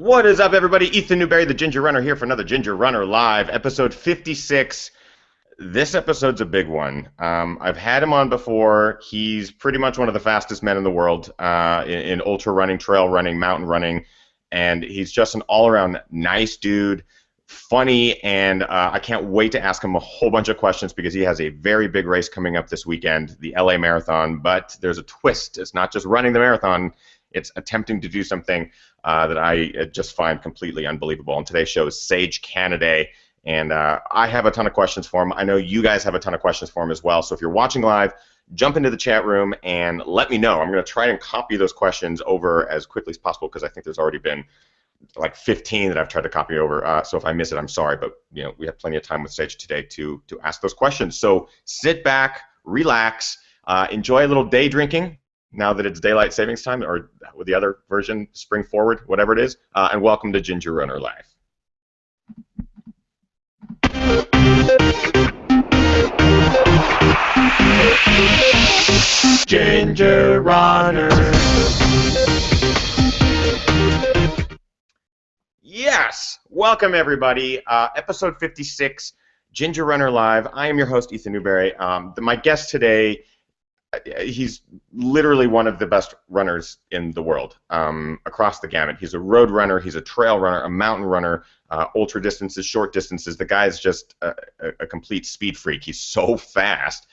What is up, everybody? Ethan Newberry, the Ginger Runner, here for another Ginger Runner Live, episode 56. This episode's a big one. I've had him on before. He's pretty much one of the fastest men in the world in ultra running, trail running, mountain running, and he's just an all-around nice dude, funny, and I can't wait to ask him a whole bunch of questions because he has a very big race coming up this weekend, the LA Marathon, but there's a twist. It's not just running the marathon. It's attempting to do something that I just find completely unbelievable. And today's show is Sage Canaday, and I have a ton of questions for him. I know you guys have a ton of questions for him as well. So if you're watching live, jump into the chat room and let me know. I'm going to try and copy those questions over as quickly as possible because I think there's already been like 15 that I've tried to copy over. So if I miss it, I'm sorry. But you know, we have plenty of time with Sage today to ask those questions. So sit back, relax, enjoy a little day drinking, now that it's daylight savings time, or with the other version, spring forward, whatever it is, and welcome to Ginger Runner Live. Ginger Runner. Yes, welcome everybody. Episode 56, Ginger Runner Live. I am your host, Ethan Newberry. My guest today, he's literally one of the best runners in the world across the gamut. He's a road runner, he's a trail runner, a mountain runner, ultra distances, short distances. The guy's just a complete speed freak. He's so fast.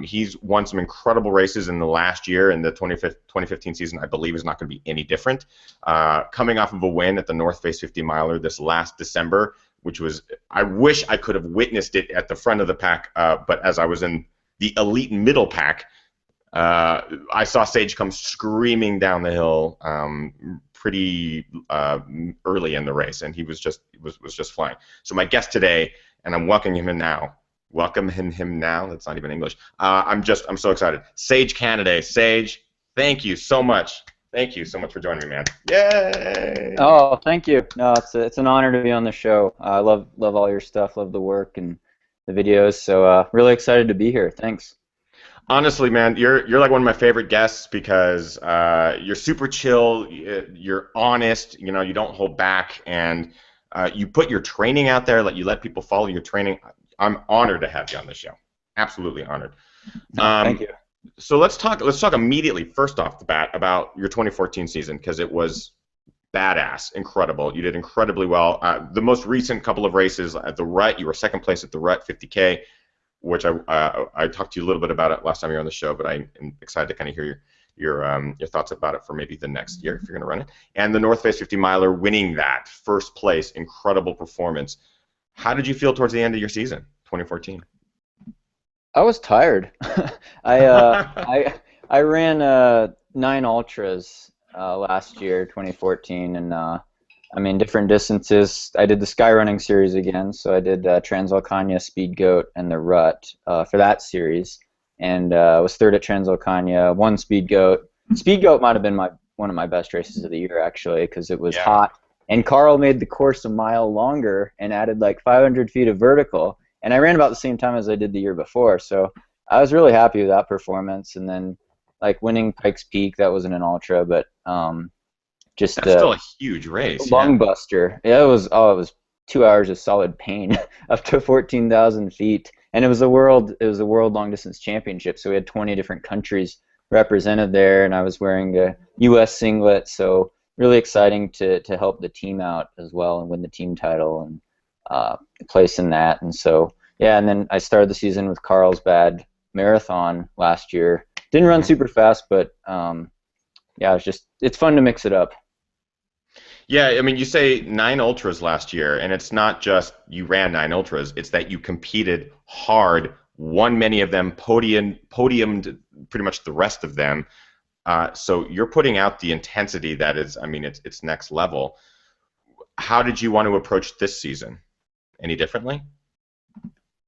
He's won some incredible races in the last year, and the 2015 season, I believe, is not going to be any different. Coming off of a win at the North Face 50 miler this last December, which was, I wish I could have witnessed it at the front of the pack, but as I was in the elite middle pack, I saw Sage come screaming down the hill pretty early in the race, and he was just flying. So my guest today, and I'm welcoming him now. Welcoming him now. That's not even English. I'm so excited. Sage Canaday. Sage, thank you so much. Thank you so much for joining me, man. Yay! Oh, thank you. No, it's an honor to be on the show. I love all your stuff. Love the work and the videos. So really excited to be here. Thanks. Honestly, man, you're like one of my favorite guests because you're super chill, you're honest, you know, you don't hold back, and you put your training out there, you let people follow your training. I'm honored to have you on the show. Absolutely honored. Thank you. So let's talk immediately, first off the bat, about your 2014 season, because it was badass, incredible. You did incredibly well. The most recent couple of races at the Rut, you were second place at the Rut 50K, which I talked to you a little bit about it last time you were on the show, but I am excited to kind of hear your thoughts about it for maybe the next year if you're going to run it. And the North Face 50 miler, winning that first place, incredible performance. How did you feel towards the end of your season, 2014? I was tired. I ran 9 ultras last year, 2014, and I mean, different distances. I did the Sky Running series again, so I did Transalcania, Speed Goat, and the Rut for that series, and was third at Transalcania, won Speed Goat. Speed Goat might have been one of my best races of the year, actually, because it was hot, and Carl made the course a mile longer and added like 500 feet of vertical, and I ran about the same time as I did the year before, so I was really happy with that performance, and then like winning Pikes Peak, that wasn't an ultra, but just that's still a huge race. Lung buster. Yeah, it was 2 hours of solid pain up to 14,000 feet, and it was a world long distance championship. So we had 20 different countries represented there, and I was wearing a U.S. singlet. So really exciting to help the team out as well and win the team title and place in that. And so yeah, and then I started the season with Carl's bad marathon last year. Didn't run super fast, but yeah, it's fun to mix it up. Yeah, I mean, you say 9 ultras last year, and it's not just you ran 9 ultras, it's that you competed hard, won many of them, podiumed pretty much the rest of them. So you're putting out the intensity that is, I mean, it's next level. How did you want to approach this season? Any differently?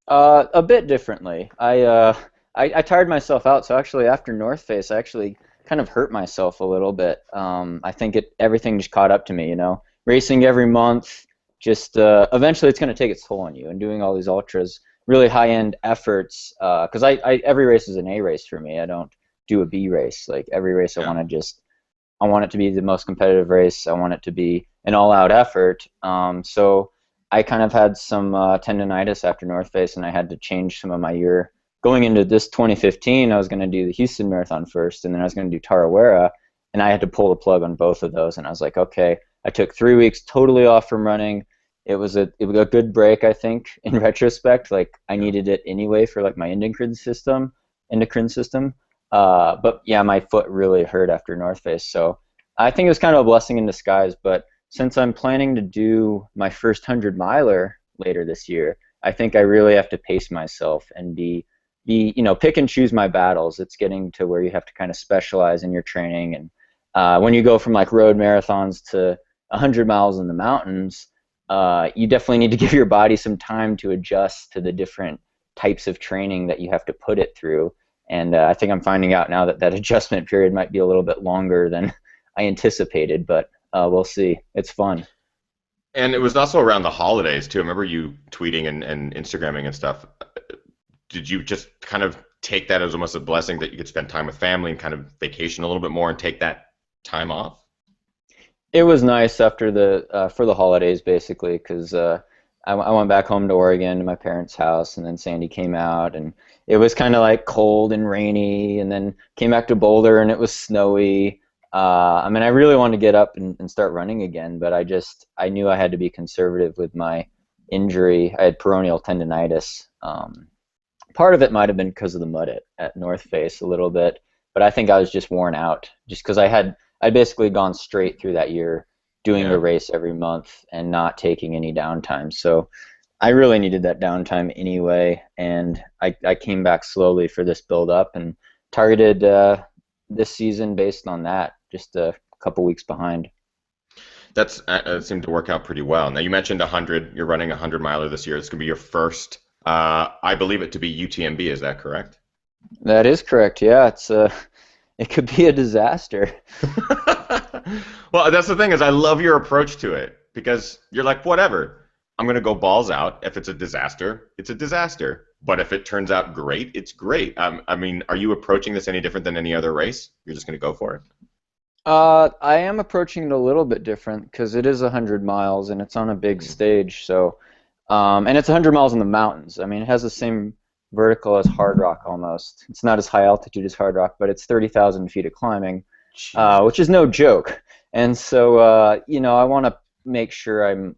A bit differently. I tired myself out, so actually after North Face, I actually kind of hurt myself a little bit. I think everything just caught up to me, you know. Racing every month, just eventually it's going to take its toll on you. And doing all these ultras, really high-end efforts, because every race is an A race for me. I don't do a B race. Like every race, I want it to be the most competitive race. I want it to be an all-out effort. So I kind of had some tendonitis after North Face, and I had to change some of my year. Going into this 2015, I was going to do the Houston Marathon first, and then I was going to do Tarawera, and I had to pull the plug on both of those. And I was like, okay, I took 3 weeks totally off from running. It was a good break, I think, in retrospect. Like I needed it anyway for like my endocrine system. But yeah, my foot really hurt after North Face. So I think it was kind of a blessing in disguise. But since I'm planning to do my first 100 miler later this year, I think I really have to pace myself and pick and choose my battles. It's getting to where you have to kind of specialize in your training. And when you go from like road marathons to 100 miles in the mountains, you definitely need to give your body some time to adjust to the different types of training that you have to put it through. And I think I'm finding out now that that adjustment period might be a little bit longer than I anticipated, but we'll see. It's fun. And it was also around the holidays too. I remember you tweeting and Instagramming and stuff. Did you just kind of take that as almost a blessing that you could spend time with family and kind of vacation a little bit more and take that time off? It was nice after for the holidays, basically, because I went back home to Oregon to my parents' house, and then Sandy came out, and it was kind of like cold and rainy, and then came back to Boulder, and it was snowy. I mean, I really wanted to get up and start running again, but I knew I had to be conservative with my injury. I had peroneal tendonitis. Part of it might have been because of the mud at North Face a little bit, but I think I was just worn out, just because I'd basically gone straight through that year doing the race every month and not taking any downtime. So I really needed that downtime anyway, and I came back slowly for this build up and targeted this season based on that, just a couple weeks behind. That seemed to work out pretty well. Now you mentioned 100. You're running a 100 miler this year. It's going to be your first. I believe it to be UTMB. Is that correct? That is correct. Yeah, it could be a disaster. Well, that's the thing is I love your approach to it because you're like, whatever. I'm going to go balls out. If it's a disaster, it's a disaster. But if it turns out great, it's great. I mean, are you approaching this any different than any other race? You're just going to go for it? I am approaching it a little bit different because it is 100 miles and it's on a big stage. So, and it's 100 miles in the mountains. I mean, it has the same vertical as Hard Rock almost. It's not as high altitude as Hard Rock, but it's 30,000 feet of climbing, which is no joke. And so, I want to make sure I'm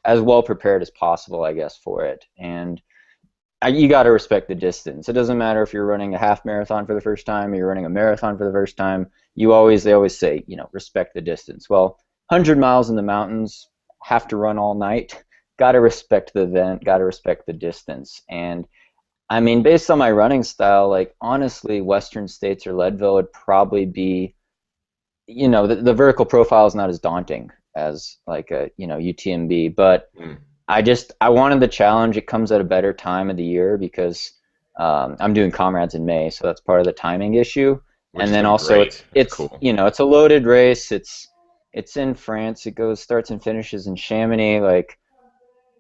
as well prepared as possible, I guess, for it. And you got to respect the distance. It doesn't matter if you're running a half marathon for the first time or you're running a marathon for the first time. They always say, respect the distance. Well, 100 miles in the mountains, have to run all night. Got to respect the event. Got to respect the distance. And I mean, based on my running style, like honestly, Western States or Leadville would probably be, the vertical profile is not as daunting as like a UTMB, but I wanted the challenge. It comes at a better time of the year because I'm doing Comrades in May, so that's part of the timing issue. And then also it's cool. It's a loaded race. It's in France. It starts and finishes in Chamonix. Like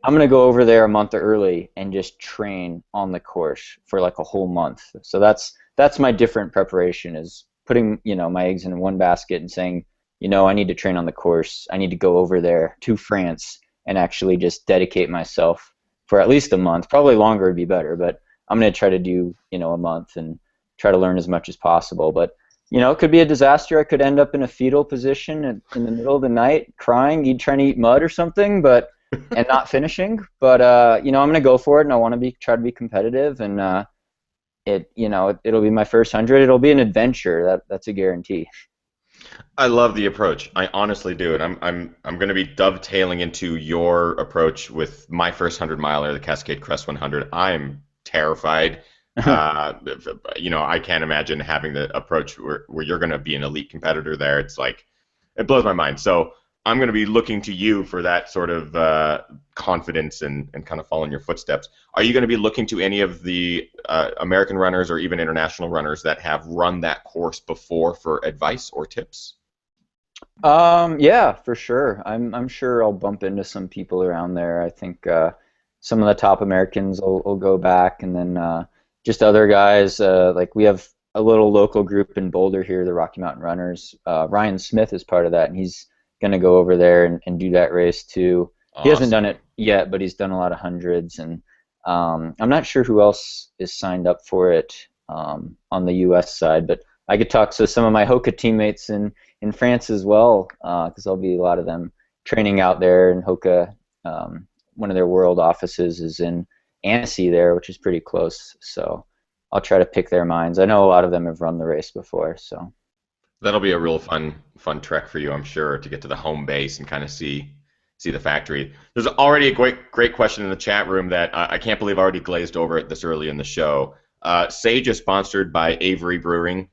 I'm gonna go over there a month early and just train on the course for like a whole month. So that's my different preparation is putting my eggs in one basket and saying I need to train on the course. I need to go over there to France and actually just dedicate myself for at least a month. Probably longer would be better, but I'm going to try to do, a month and try to learn as much as possible. But, it could be a disaster. I could end up in a fetal position in the middle of the night crying, trying to eat mud or something, and not finishing. But, I'm going to go for it, and I want to try to be competitive. And it'll be my first 100. It'll be an adventure. That's a guarantee. I love the approach. I honestly do, and I'm going to be dovetailing into your approach with my first 100 miler, the Cascade Crest 100. I'm terrified. I can't imagine having the approach where you're going to be an elite competitor there. It's like it blows my mind. So I'm going to be looking to you for that sort of confidence and kind of follow in your footsteps. Are you going to be looking to any of the American runners or even international runners that have run that course before for advice or tips? Yeah, for sure. I'm sure I'll bump into some people around there. I think some of the top Americans will go back, and then just other guys. Like we have a little local group in Boulder here, the Rocky Mountain Runners. Ryan Smith is part of that, and he's going to go over there and do that race too. He hasn't done Awesome. it yet, but he's done a lot of hundreds, and I'm not sure who else is signed up for it on the U.S. side, but I could talk to some of my Hoka teammates in France as well, because there'll be a lot of them training out there. And Hoka, one of their world offices is in Annecy there, which is pretty close. So I'll try to pick their minds. I know a lot of them have run the race before, so. That'll be a real fun trek for you, I'm sure, to get to the home base and kind of see the factory. There's already a great question in the chat room that I can't believe I already glazed over it this early in the show. Sage is sponsored by Avery Brewing.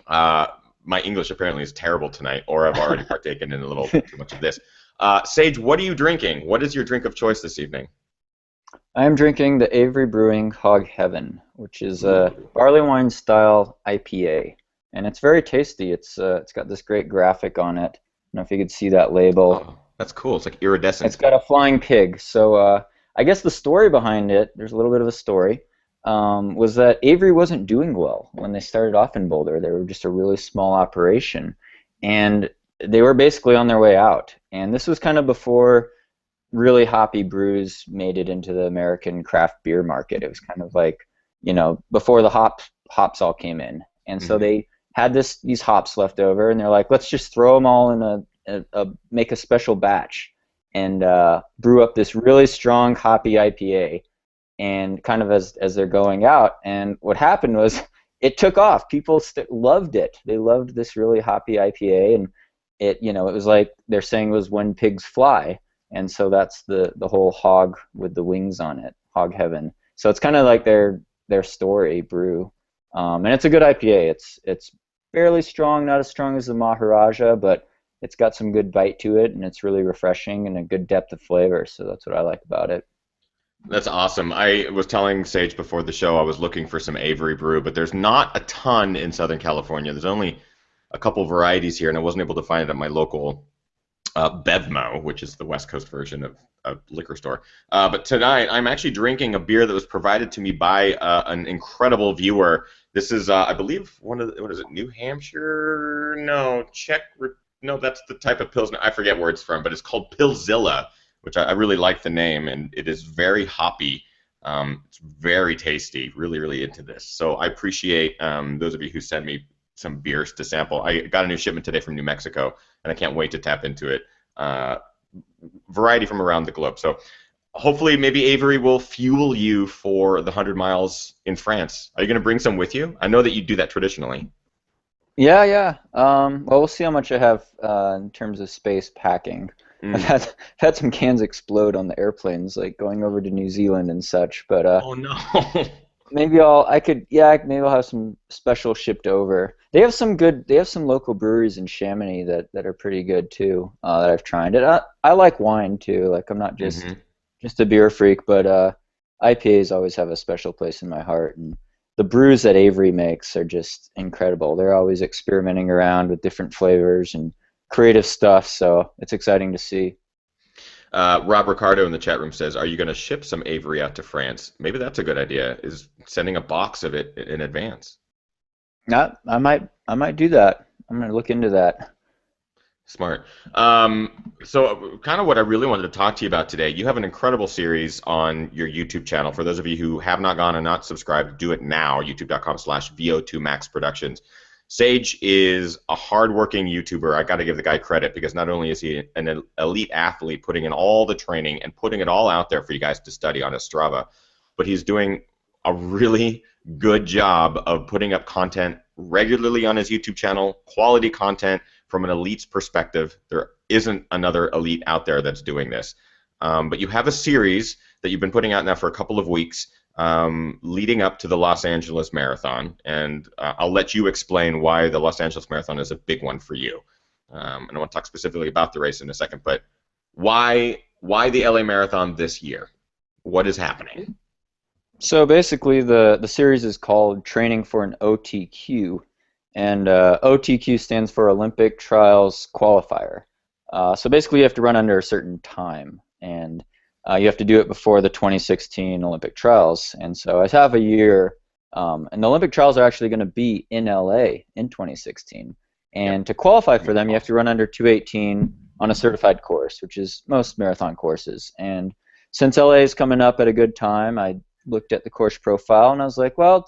My English apparently is terrible tonight, or I've already partaken in a little too much of this. Sage, what are you drinking? What is your drink of choice this evening? I am drinking the Avery Brewing Hog Heaven, which is a Ooh. barley wine style IPA, and it's very tasty. It's got this great graphic on it. I don't know if you could see that label. Oh, that's cool. It's like It's iridescent. got a flying pig. So I guess the story behind it, there's a little bit of a story, was that Avery wasn't doing well when they started off in Boulder. They were just a really small operation, and they were basically on their way out. And this was kind of before really hoppy brews made it into the American craft beer market. It was kind of like, before the hops all came in. And so Hmm. they had these hops left over, and they're like, let's just throw them all in make a special batch and brew up this really strong hoppy IPA. And kind of as they're going out, and what happened was it took off. People loved it. They loved this really hoppy IPA, and it was like they're saying was when pigs fly. And so that's the whole hog with the wings on it, Hog Heaven. So it's kind of like their story brew, and it's a good IPA. It's fairly strong, not as strong as the Maharaja, but it's got some good bite to it, and it's really refreshing and a good depth of flavor. So that's what I like about it. That's awesome. I was telling Sage before the show I was looking for some Avery brew, but there's not a ton in Southern California. There's only a couple varieties here, and I wasn't able to find it at my local Bevmo, which is the West Coast version of a liquor store. But tonight, I'm actually drinking a beer that was provided to me by an incredible viewer. This is, I believe, what is it, New Hampshire? No, no, that's the type of Pilsner. I forget where it's from, but it's called Pilzilla, which I really like the name, and it is very hoppy. It's very tasty. Really, really into this. So I appreciate those of you who sent me some beers to sample. I got a new shipment today from New Mexico, and I can't wait to tap into it. Variety from around the globe. So hopefully, maybe Avery will fuel you for the 100 miles in France. Are you going to bring some with you? I know that you do that traditionally. Yeah, yeah. Well, we'll see how much I have in terms of space packing. I've Mm. had some cans explode on the airplanes, like going over to New Zealand and such. But Oh no. maybe maybe I'll have some special shipped over. They have some local breweries in Chamonix that are pretty good too, that I've tried. And I like wine too. Like I'm not Hmm. just a beer freak, but IPAs always have a special place in my heart. And the brews that Avery makes are just incredible. They're always experimenting around with different flavors and creative stuff, so it's exciting to see. Rob Ricardo in the chat room says, "Are you going to ship some Avery out to France? Maybe that's a good idea. Is sending a box of it in advance." I might do that. I'm gonna look into that. Smart. So, kind of what I really wanted to talk to you about today. You have an incredible series on your YouTube channel. For those of you who have not gone and not subscribed, do it now. YouTube.com/VO2 Max Productions. Sage is a hardworking YouTuber. I got to give the guy credit because not only is he an elite athlete, putting in all the training and putting it all out there for you guys to study on his Strava, but he's doing a really good job of putting up content regularly on his YouTube channel, quality content from an elite's perspective. There isn't another elite out there that's doing this. But you have a series that you've been putting out now for a couple of weeks leading up to the Los Angeles Marathon. And I'll let you explain why the Los Angeles Marathon is a big one for you. And I want to talk specifically about the race in a second. But why the LA Marathon this year? What is happening? So basically, the series is called Training for an OTQ, and OTQ stands for Olympic Trials Qualifier. So basically, you have to run under a certain time, and you have to do it before the 2016 Olympic Trials. And so I have a year, and the Olympic Trials are actually going to be in LA in 2016. Yep. And to qualify for them, you have to run under 218 on a certified course, which is most marathon courses. And since LA is coming up at a good time, I looked at the course profile and I was like, well,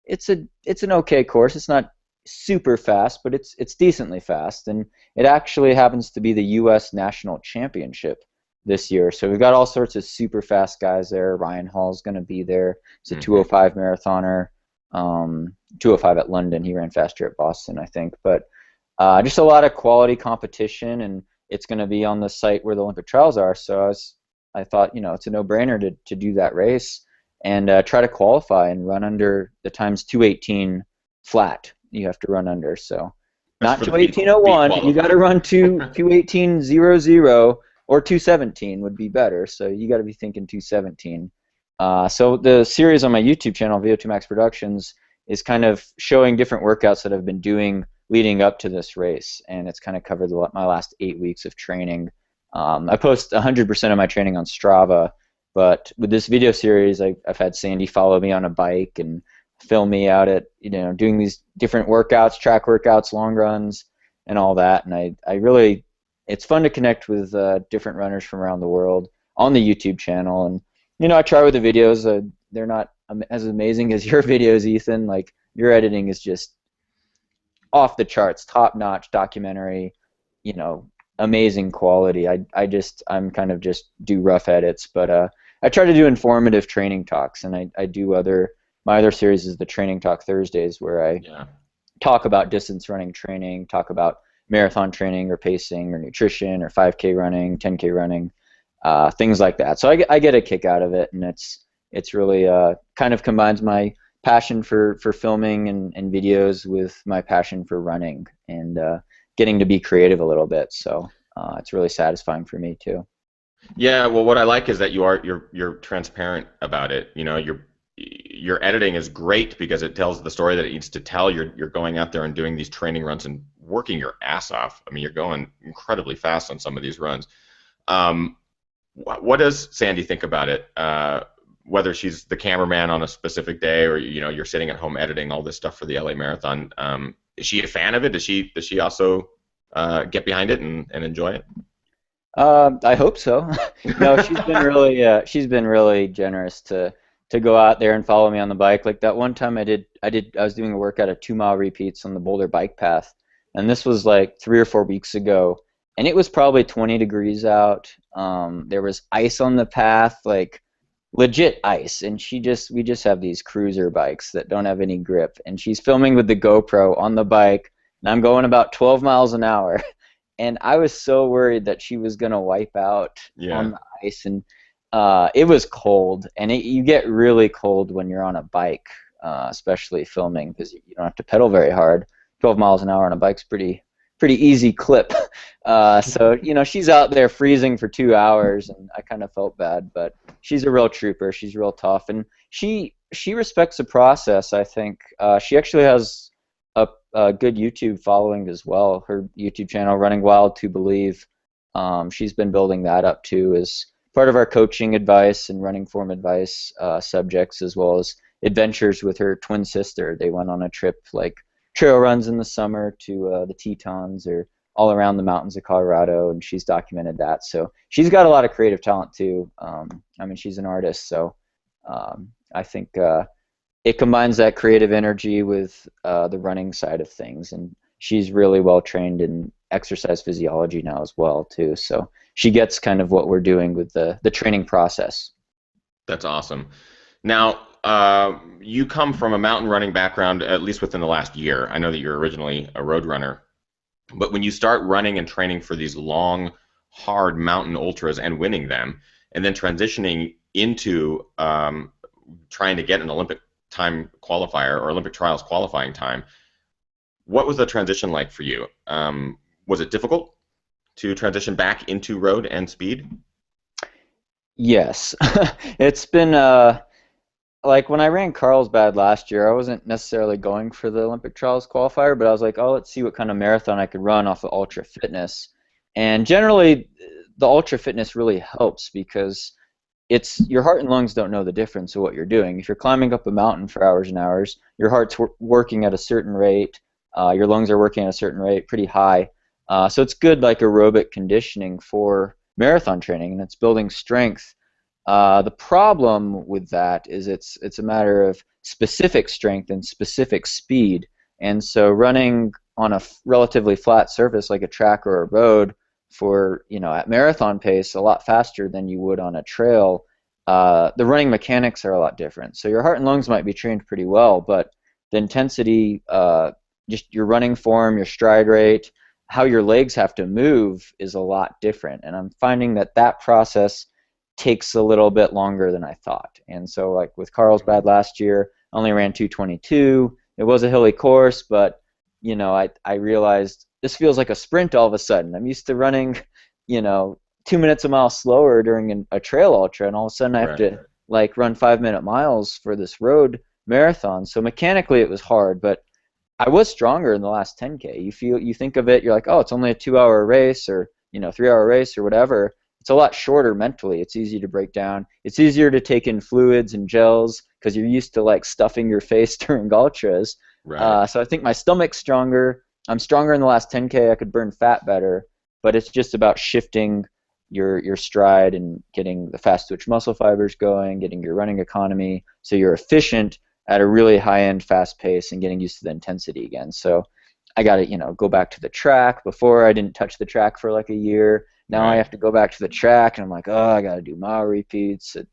it's an okay course. It's not super fast, but it's decently fast, and it actually happens to be the U.S. National Championship this year. So we've got all sorts of super fast guys there. Ryan Hall's going to be there. He's a 205 marathoner. 205 at London. He ran faster at Boston, I think. But just a lot of quality competition, and it's going to be on the site where the Olympic trials are. So I thought, it's a no-brainer to do that race and try to qualify and run under the times 2:18 flat. You have to run under. So not 2:18:01. You got to run 2:18:00 or 2:17 would be better. So you got to be thinking 2:17. So the series on my YouTube channel, VO2 Max Productions, is kind of showing different workouts that I've been doing leading up to this race, and it's kind of covered my last 8 weeks of training. I post 100% of my training on Strava, but with this video series, I've had Sandy follow me on a bike and film me out at doing these different workouts, track workouts, long runs, and all that. And I really, it's fun to connect with different runners from around the world on the YouTube channel. And I try with the videos. They're not as amazing as your videos, Ethan. Like, your editing is just off the charts, top notch, documentary, amazing quality. I'm kind of just do rough edits, but I try to do informative training talks, and I do my other series is the Training Talk Thursdays, where I talk about distance running training, talk about marathon training or pacing or nutrition or 5K running, 10K running, things like that. So I get a kick out of it, and it's really kind of combines my passion for filming and videos with my passion for running and getting to be creative a little bit. So it's really satisfying for me too. Yeah, well, what I like is that you're transparent about it. Your editing is great because it tells the story that it needs to tell. You're going out there and doing these training runs and working your ass off. I mean, you're going incredibly fast on some of these runs. What does Sandy think about it? Whether she's the cameraman on a specific day or you're sitting at home editing all this stuff for the LA Marathon, is she a fan of it? Does she also get behind it and enjoy it? I hope so. No, she's been really generous to go out there and follow me on the bike. Like that one time I was doing a workout at 2-mile repeats on the Boulder bike path, and this was like 3 or 4 weeks ago, and it was probably 20 degrees out. There was ice on the path, like legit ice, and we just have these cruiser bikes that don't have any grip, and she's filming with the GoPro on the bike, and I'm going about 12 miles an hour. And I was so worried that she was going to wipe out on the ice. And it was cold. And you get really cold when you're on a bike, especially filming, because you don't have to pedal very hard. 12 miles an hour on a bike's pretty easy clip. So, she's out there freezing for 2 hours, and I kind of felt bad. But she's a real trooper. She's real tough. And she respects the process, I think. She actually has a good YouTube following as well. Her YouTube channel, Running Wild to Believe, she's been building that up too as part of our coaching advice and running form advice subjects, as well as adventures with her twin sister. They went on a trip, like trail runs in the summer to the Tetons or all around the mountains of Colorado, and she's documented that. So she's got a lot of creative talent too. I mean, she's an artist, so I think it combines that creative energy with the running side of things, and she's really well trained in exercise physiology now as well too. So she gets kind of what we're doing with the training process. That's awesome. Now, you come from a mountain running background, at least within the last year. I know that you're originally a road runner, but when you start running and training for these long, hard mountain ultras and winning them, and then transitioning into trying to get an Olympic time qualifier or Olympic trials qualifying time, what was the transition like for you? Was it difficult to transition back into road and speed? Yes. It's been like when I ran Carlsbad last year, I wasn't necessarily going for the Olympic trials qualifier, but I was like, oh, let's see what kind of marathon I could run off of ultra fitness. And generally the ultra fitness really helps because your heart and lungs don't know the difference of what you're doing. If you're climbing up a mountain for hours and hours, your heart's working at a certain rate, your lungs are working at a certain rate, pretty high. So it's good like aerobic conditioning for marathon training, and it's building strength. The problem with that is it's a matter of specific strength and specific speed. And so running on a relatively flat surface like a track or a road for, at marathon pace a lot faster than you would on a trail, the running mechanics are a lot different. So your heart and lungs might be trained pretty well, but the intensity, just your running form, your stride rate, how your legs have to move is a lot different. And I'm finding that process takes a little bit longer than I thought. And so like with Carlsbad last year, I only ran 2:22. It was a hilly course, but I realized this feels like a sprint all of a sudden. I'm used to running, 2 minutes a mile slower during a trail ultra, and all of a sudden I have to like run 5-minute miles for this road marathon. So mechanically it was hard, but I was stronger in the last 10K. You think of it, you're like, oh, it's only a 2-hour race or 3-hour race or whatever. It's a lot shorter mentally. It's easy to break down. It's easier to take in fluids and gels because you're used to like stuffing your face during ultras. Right. So I think my stomach's stronger. I'm stronger in the last 10K. I could burn fat better, but it's just about shifting your stride and getting the fast twitch muscle fibers going, getting your running economy so you're efficient at a really high-end fast pace and getting used to the intensity again. So I got to, go back to the track. Before I didn't touch the track for like a year. Now I have to go back to the track, and I'm like, oh, I got to do mile repeats at,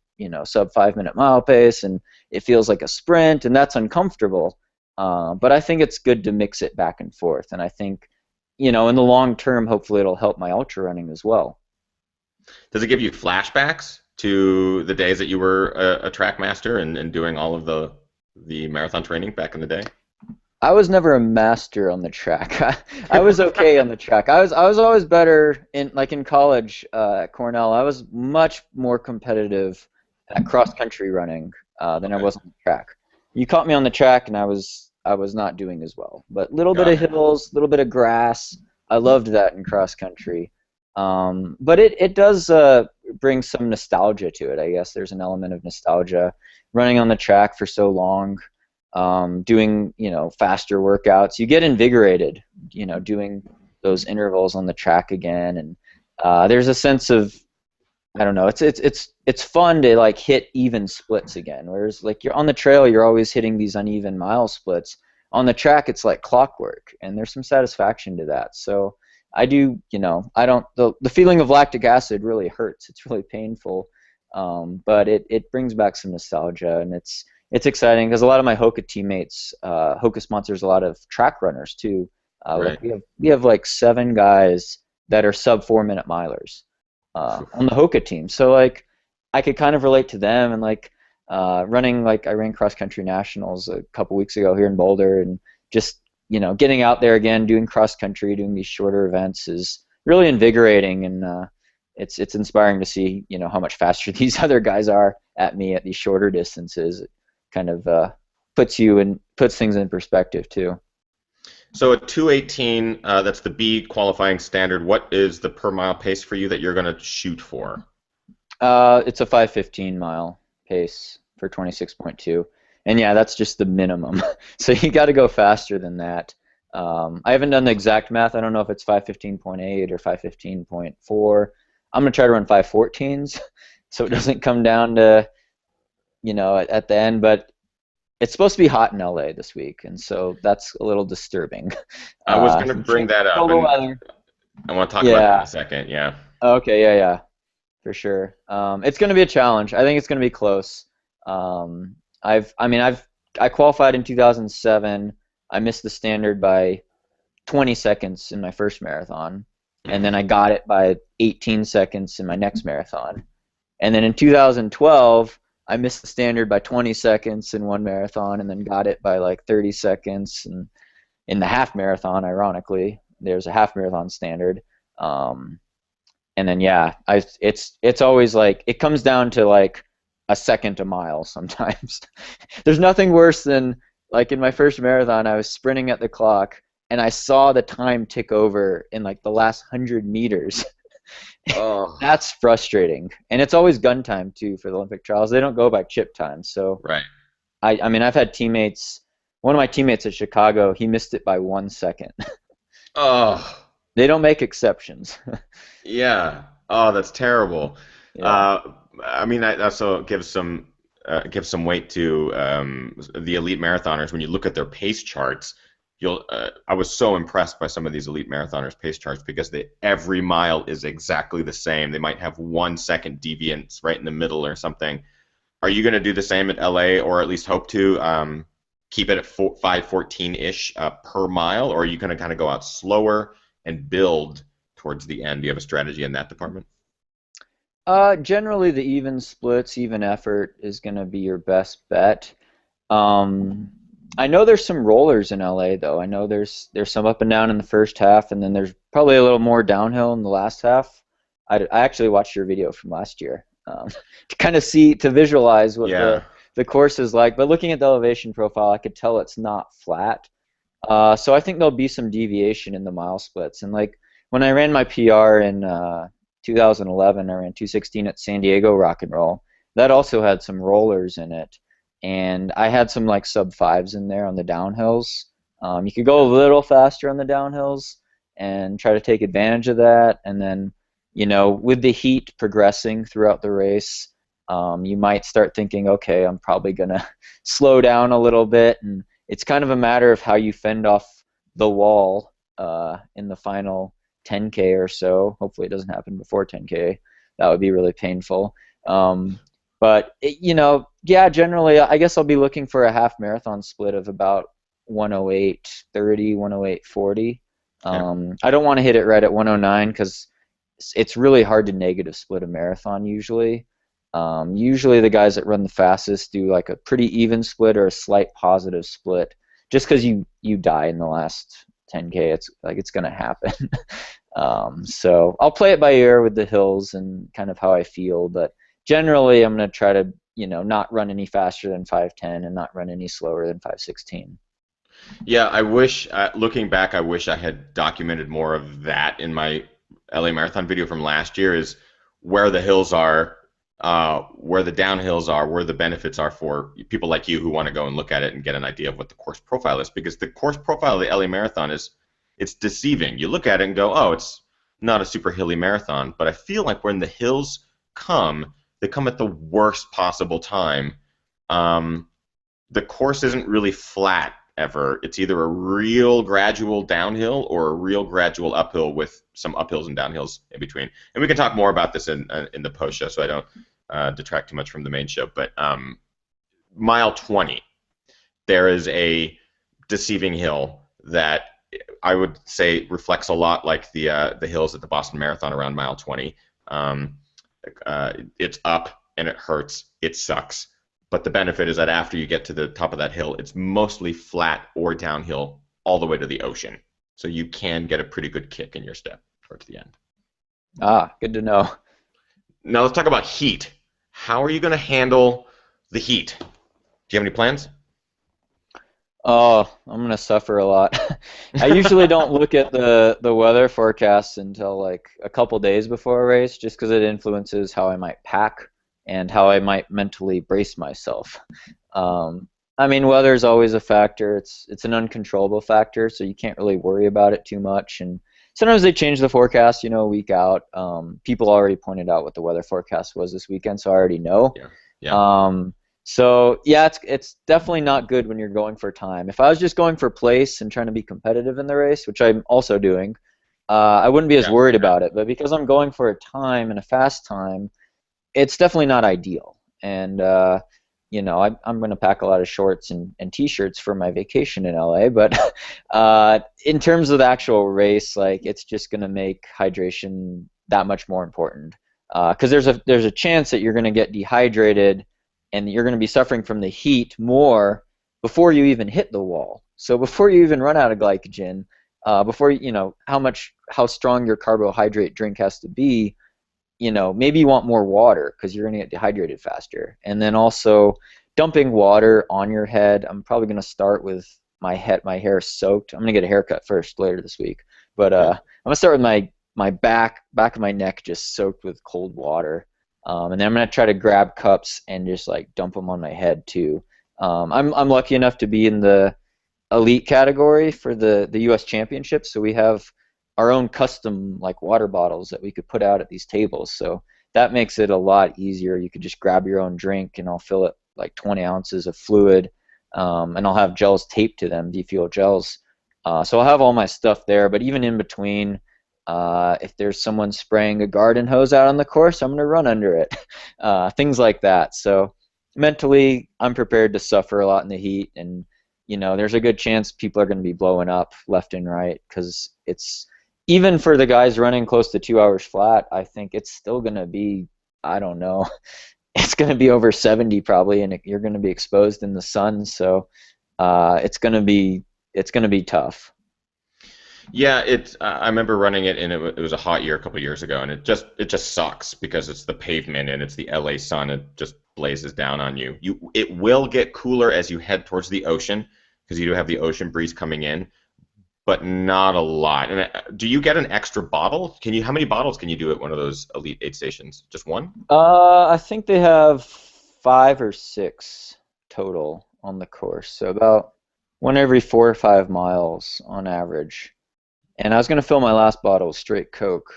sub 5-minute mile pace, and it feels like a sprint, and that's uncomfortable. But I think it's good to mix it back and forth, and I think, in the long term, hopefully it'll help my ultra running as well. Does it give you flashbacks to the days that you were a track master and doing all of the marathon training back in the day? I was never a master on the track. I was okay on the track. I was always better in college at Cornell. I was much more competitive at cross country running than I was on the track. You caught me on the track, and I was not doing as well. But little bit of hills, little bit of grass. I loved that in cross country. But it does bring some nostalgia to it. I guess there's an element of nostalgia running on the track for so long. Doing faster workouts, you get invigorated doing those intervals on the track again, and there's a sense of, I don't know, it's fun to like hit even splits again, whereas like you're on the trail, you're always hitting these uneven mile splits. On the track it's like clockwork, and there's some satisfaction to that. So I do, I don't, the feeling of lactic acid really hurts. It's really painful, but it brings back some nostalgia, and it's exciting because a lot of my Hoka teammates, Hoka sponsors a lot of track runners too. Right. Like we have like 7 guys that are sub 4-minute milers on the Hoka team. So like I could kind of relate to them, and like running, like I ran cross country nationals a couple weeks ago here in Boulder, and just getting out there again, doing cross country, doing these shorter events is really invigorating, and it's inspiring to see how much faster these other guys are at me at these shorter distances. Kind of puts things in perspective too. So at 2:18, that's the B qualifying standard. What is the per mile pace for you that you're going to shoot for? It's a 5:15 mile pace for 26.2, and yeah, that's just the minimum. So you got to go faster than that. I haven't done the exact math. I don't know if it's 5:15.8 or 5:15.4. I'm gonna try to run 5:14s, so it doesn't come down to at the end, but it's supposed to be hot in LA this week, and so that's a little disturbing. I was going to bring that up. Total weather. I want to talk about that in a second. Yeah. Okay. Yeah. For sure. It's going to be a challenge. I think it's going to be close. I qualified in 2007. I missed the standard by 20 seconds in my first marathon, and then I got it by 18 seconds in my next marathon, and then in 2012. I missed the standard by 20 seconds in one marathon, and then got it by like 30 seconds in the half marathon. Ironically, there's a half marathon standard, and then yeah, it's always like it comes down to like a second a mile sometimes. There's nothing worse than like in my first marathon, I was sprinting at the clock, and I saw the time tick over in like the last 100 meters. Oh. That's frustrating, and it's always gun time too for the Olympic trials. They don't go by chip time, so right. I mean, I've had teammates. One of my teammates at Chicago, he missed it by 1 second. Oh. They don't make exceptions. Yeah. Oh, that's terrible. Yeah. Uh, I mean, that also gives some weight to the elite marathoners. When you look at their pace charts, you'll. I was so impressed by some of these elite marathoners' pace charts because every mile is exactly the same. They might have 1 second deviance right in the middle or something. Are you going to do the same at LA, or at least hope to keep it at 5:14 ish per mile, or are you going to kind of go out slower and build towards the end? Do you have a strategy in that department? Generally, the even splits, even effort is going to be your best bet. Um, I know there's some rollers in LA though. I know there's some up and down in the first half, and then there's probably a little more downhill in the last half. I actually watched your video from last year to kind of see to visualize what Yeah. the course is like. But looking at the elevation profile, I could tell it's not flat. So I think there'll be some deviation in the mile splits. And like when I ran my PR in 2011, I ran 2:16 at San Diego Rock and Roll. That also had some rollers in it, and I had some like sub fives in there on the downhills. You could go a little faster on the downhills and try to take advantage of that. And then, with the heat progressing throughout the race, you might start thinking, okay, I'm probably gonna slow down a little bit, and it's kind of a matter of how you fend off the wall in the final 10K or so. Hopefully it doesn't happen before 10K. That would be really painful. But yeah, generally, I guess I'll be looking for a half marathon split of about 108:30, 108:40. Okay. I don't want to hit it right at 109 because it's really hard to negative split a marathon usually. Usually the guys that run the fastest do like a pretty even split or a slight positive split. Just because you die in the last 10K, it's gonna happen. So I'll play it by ear with the hills and kind of how I feel, but generally I'm gonna try to not run any faster than 5:10 and not run any slower than 5:16. Yeah, I wish, looking back, I wish I had documented more of that in my LA Marathon video from last year, is where the hills are, where the downhills are, where the benefits are for people like you who want to go and look at it and get an idea of what the course profile is. Because the course profile of the LA Marathon it's deceiving. You look at it and go, oh, it's not a super hilly marathon. But I feel like when the hills come, they come at the worst possible time. The course isn't really flat ever. It's either a real gradual downhill or a real gradual uphill with some uphills and downhills in between. And we can talk more about this in the post show, so I don't detract too much from the main show. But mile 20, there is a deceiving hill that I would say reflects a lot like the hills at the Boston Marathon around mile 20. It's up and it hurts. It sucks. But the benefit is that after you get to the top of that hill, it's mostly flat or downhill all the way to the ocean. So you can get a pretty good kick in your step towards the end. Ah, good to know. Now let's talk about heat. How are you going to handle the heat? Do you have any plans? Oh, I'm gonna suffer a lot. I usually don't look at the weather forecasts until like a couple days before a race, just because it influences how I might pack and how I might mentally brace myself. I mean, weather is always a factor. It's an uncontrollable factor, so you can't really worry about it too much. And sometimes they change the forecast, a week out. People already pointed out what the weather forecast was this weekend, so I already know. Yeah. Yeah. So yeah, it's definitely not good when you're going for time. If I was just going for place and trying to be competitive in the race, which I'm also doing, I wouldn't be as Yeah. worried about it. But because I'm going for a time and a fast time, it's definitely not ideal. And I'm going to pack a lot of shorts and t-shirts for my vacation in LA. But in terms of the actual race, like it's just going to make hydration that much more important. Because there's a chance that you're going to get dehydrated and you're going to be suffering from the heat more before you even hit the wall. So before you even run out of glycogen, before how strong your carbohydrate drink has to be, maybe you want more water because you're going to get dehydrated faster. And then also dumping water on your head. I'm probably going to start with my hair soaked. I'm going to get a haircut first later this week. But I'm going to start with my back of my neck just soaked with cold water. And then I'm going to try to grab cups and just like dump them on my head too. I'm lucky enough to be in the elite category for the U.S. Championship, so we have our own custom like water bottles that we could put out at these tables. So that makes it a lot easier. You could just grab your own drink, and I'll fill it like 20 ounces of fluid, and I'll have gels taped to them, defuel gels. So I'll have all my stuff there, but even in between, if there's someone spraying a garden hose out on the course, I'm going to run under it. Things like that. So mentally, I'm prepared to suffer a lot in the heat, and there's a good chance people are going to be blowing up left and right, because it's, even for the guys running close to 2 hours flat, I think it's still going to be, I don't know, it's going to be over 70 probably, and you're going to be exposed in the sun, so it's going to be tough. Yeah, I remember running it, and it was a hot year a couple years ago, and it just sucks because it's the pavement and it's the LA sun. It just blazes down on you. It will get cooler as you head towards the ocean, because you do have the ocean breeze coming in, but not a lot. And do you get an extra bottle? How many bottles can you do at one of those elite aid stations? Just one? I think they have 5 or 6 total on the course, so about one every 4 or 5 miles on average. And I was going to fill my last bottle with straight Coke.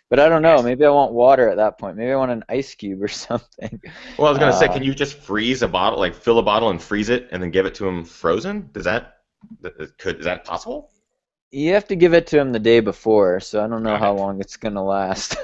But I don't know. Maybe I want water at that point. Maybe I want an ice cube or something. Well, I was going to say, can you just freeze a bottle, like fill a bottle and freeze it, and then give it to him frozen? Is that possible? You have to give it to him the day before, so I don't know how long it's going to last.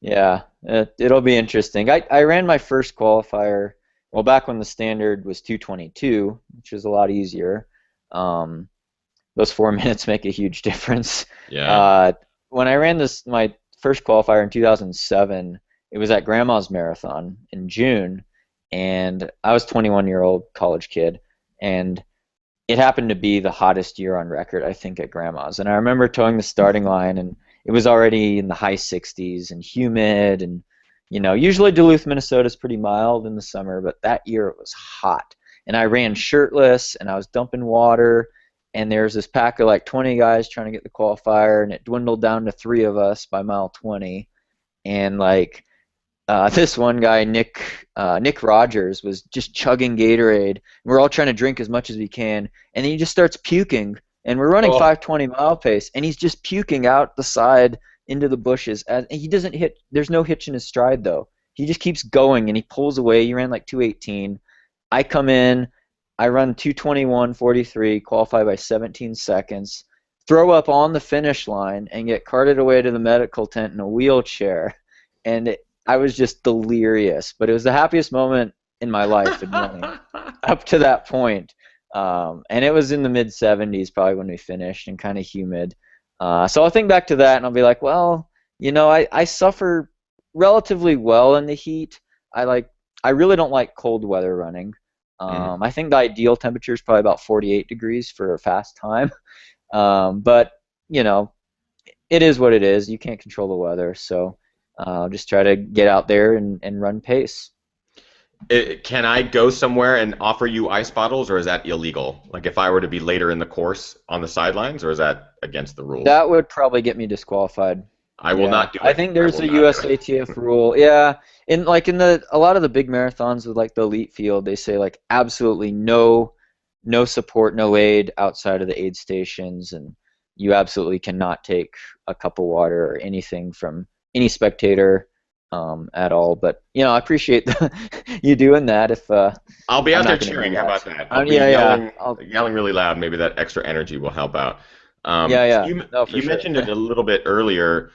Yeah, it'll be interesting. I ran my first qualifier, well, back when the standard was 2:22, which is a lot easier. Those 4 minutes make a huge difference. Yeah. When I ran my first qualifier in 2007, it was at Grandma's Marathon in June, and I was 21-year-old college kid, and it happened to be the hottest year on record, I think, at Grandma's. And I remember towing the starting line, and it was already in the high 60s and humid, and usually Duluth, Minnesota is pretty mild in the summer, but that year it was hot. And I ran shirtless, and I was dumping water, and there's this pack of like 20 guys trying to get the qualifier, and it dwindled down to 3 of us by mile 20. And like this one guy, Nick Rogers, was just chugging Gatorade. We're all trying to drink as much as we can, and then he just starts puking. And we're running 5:20 mile pace, and he's just puking out the side into the bushes. And he doesn't hit. There's no hitch in his stride though. He just keeps going, and he pulls away. He ran like 2:18. I come in. I run 2:21:43, qualify by 17 seconds, throw up on the finish line, and get carted away to the medical tent in a wheelchair. And I was just delirious, but it was the happiest moment in my life in running up to that point. And it was in the mid-70s probably when we finished, and kind of humid. So I'll think back to that, and I'll be like, well, I suffer relatively well in the heat. I really don't like cold weather running. I think the ideal temperature is probably about 48 degrees for a fast time. But, it is what it is. You can't control the weather, so just try to get out there and run pace. Can I go somewhere and offer you ice bottles, or is that illegal? Like if I were to be later in the course on the sidelines, or is that against the rules? That would probably get me disqualified. I will not do it. I think there's a USATF rule. Yeah, a lot of the big marathons with like the elite field, they say like absolutely no support, no aid outside of the aid stations, and you absolutely cannot take a cup of water or anything from any spectator at all. But I appreciate you doing that. If I'll be out there cheering, how about that? I'll be yelling really loud. Maybe that extra energy will help out. You mentioned it a little bit earlier.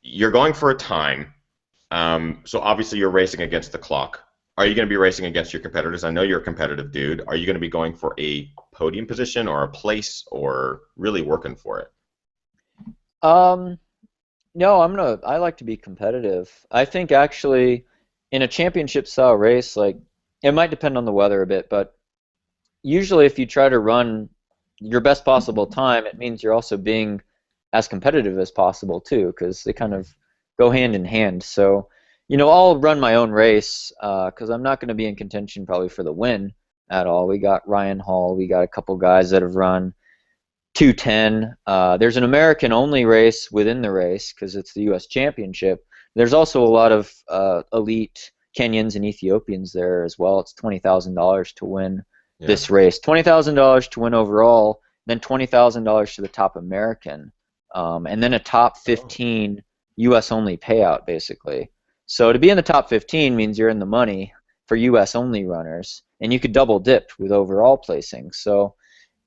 You're going for a time, so obviously you're racing against the clock. Are you going to be racing against your competitors? I know you're a competitive dude. Are you going to be going for a podium position or a place, or really working for it? No, I like to be competitive. I think actually in a championship style race, like, it might depend on the weather a bit, but usually if you try to run your best possible time, it means you're also being as competitive as possible too, because they kind of go hand in hand. So, I'll run my own race because I'm not going to be in contention probably for the win at all. We got Ryan Hall, we got a couple guys that have run 2:10. There's an American-only race within the race because it's the U.S. Championship. There's also a lot of elite Kenyans and Ethiopians there as well. It's $20,000 to win this race. $20,000 to win overall, then $20,000 to the top American. and then a top 15 U.S. only payout, basically. So to be in the top 15 means you're in the money for U.S. only runners, and you could double dip with overall placing. So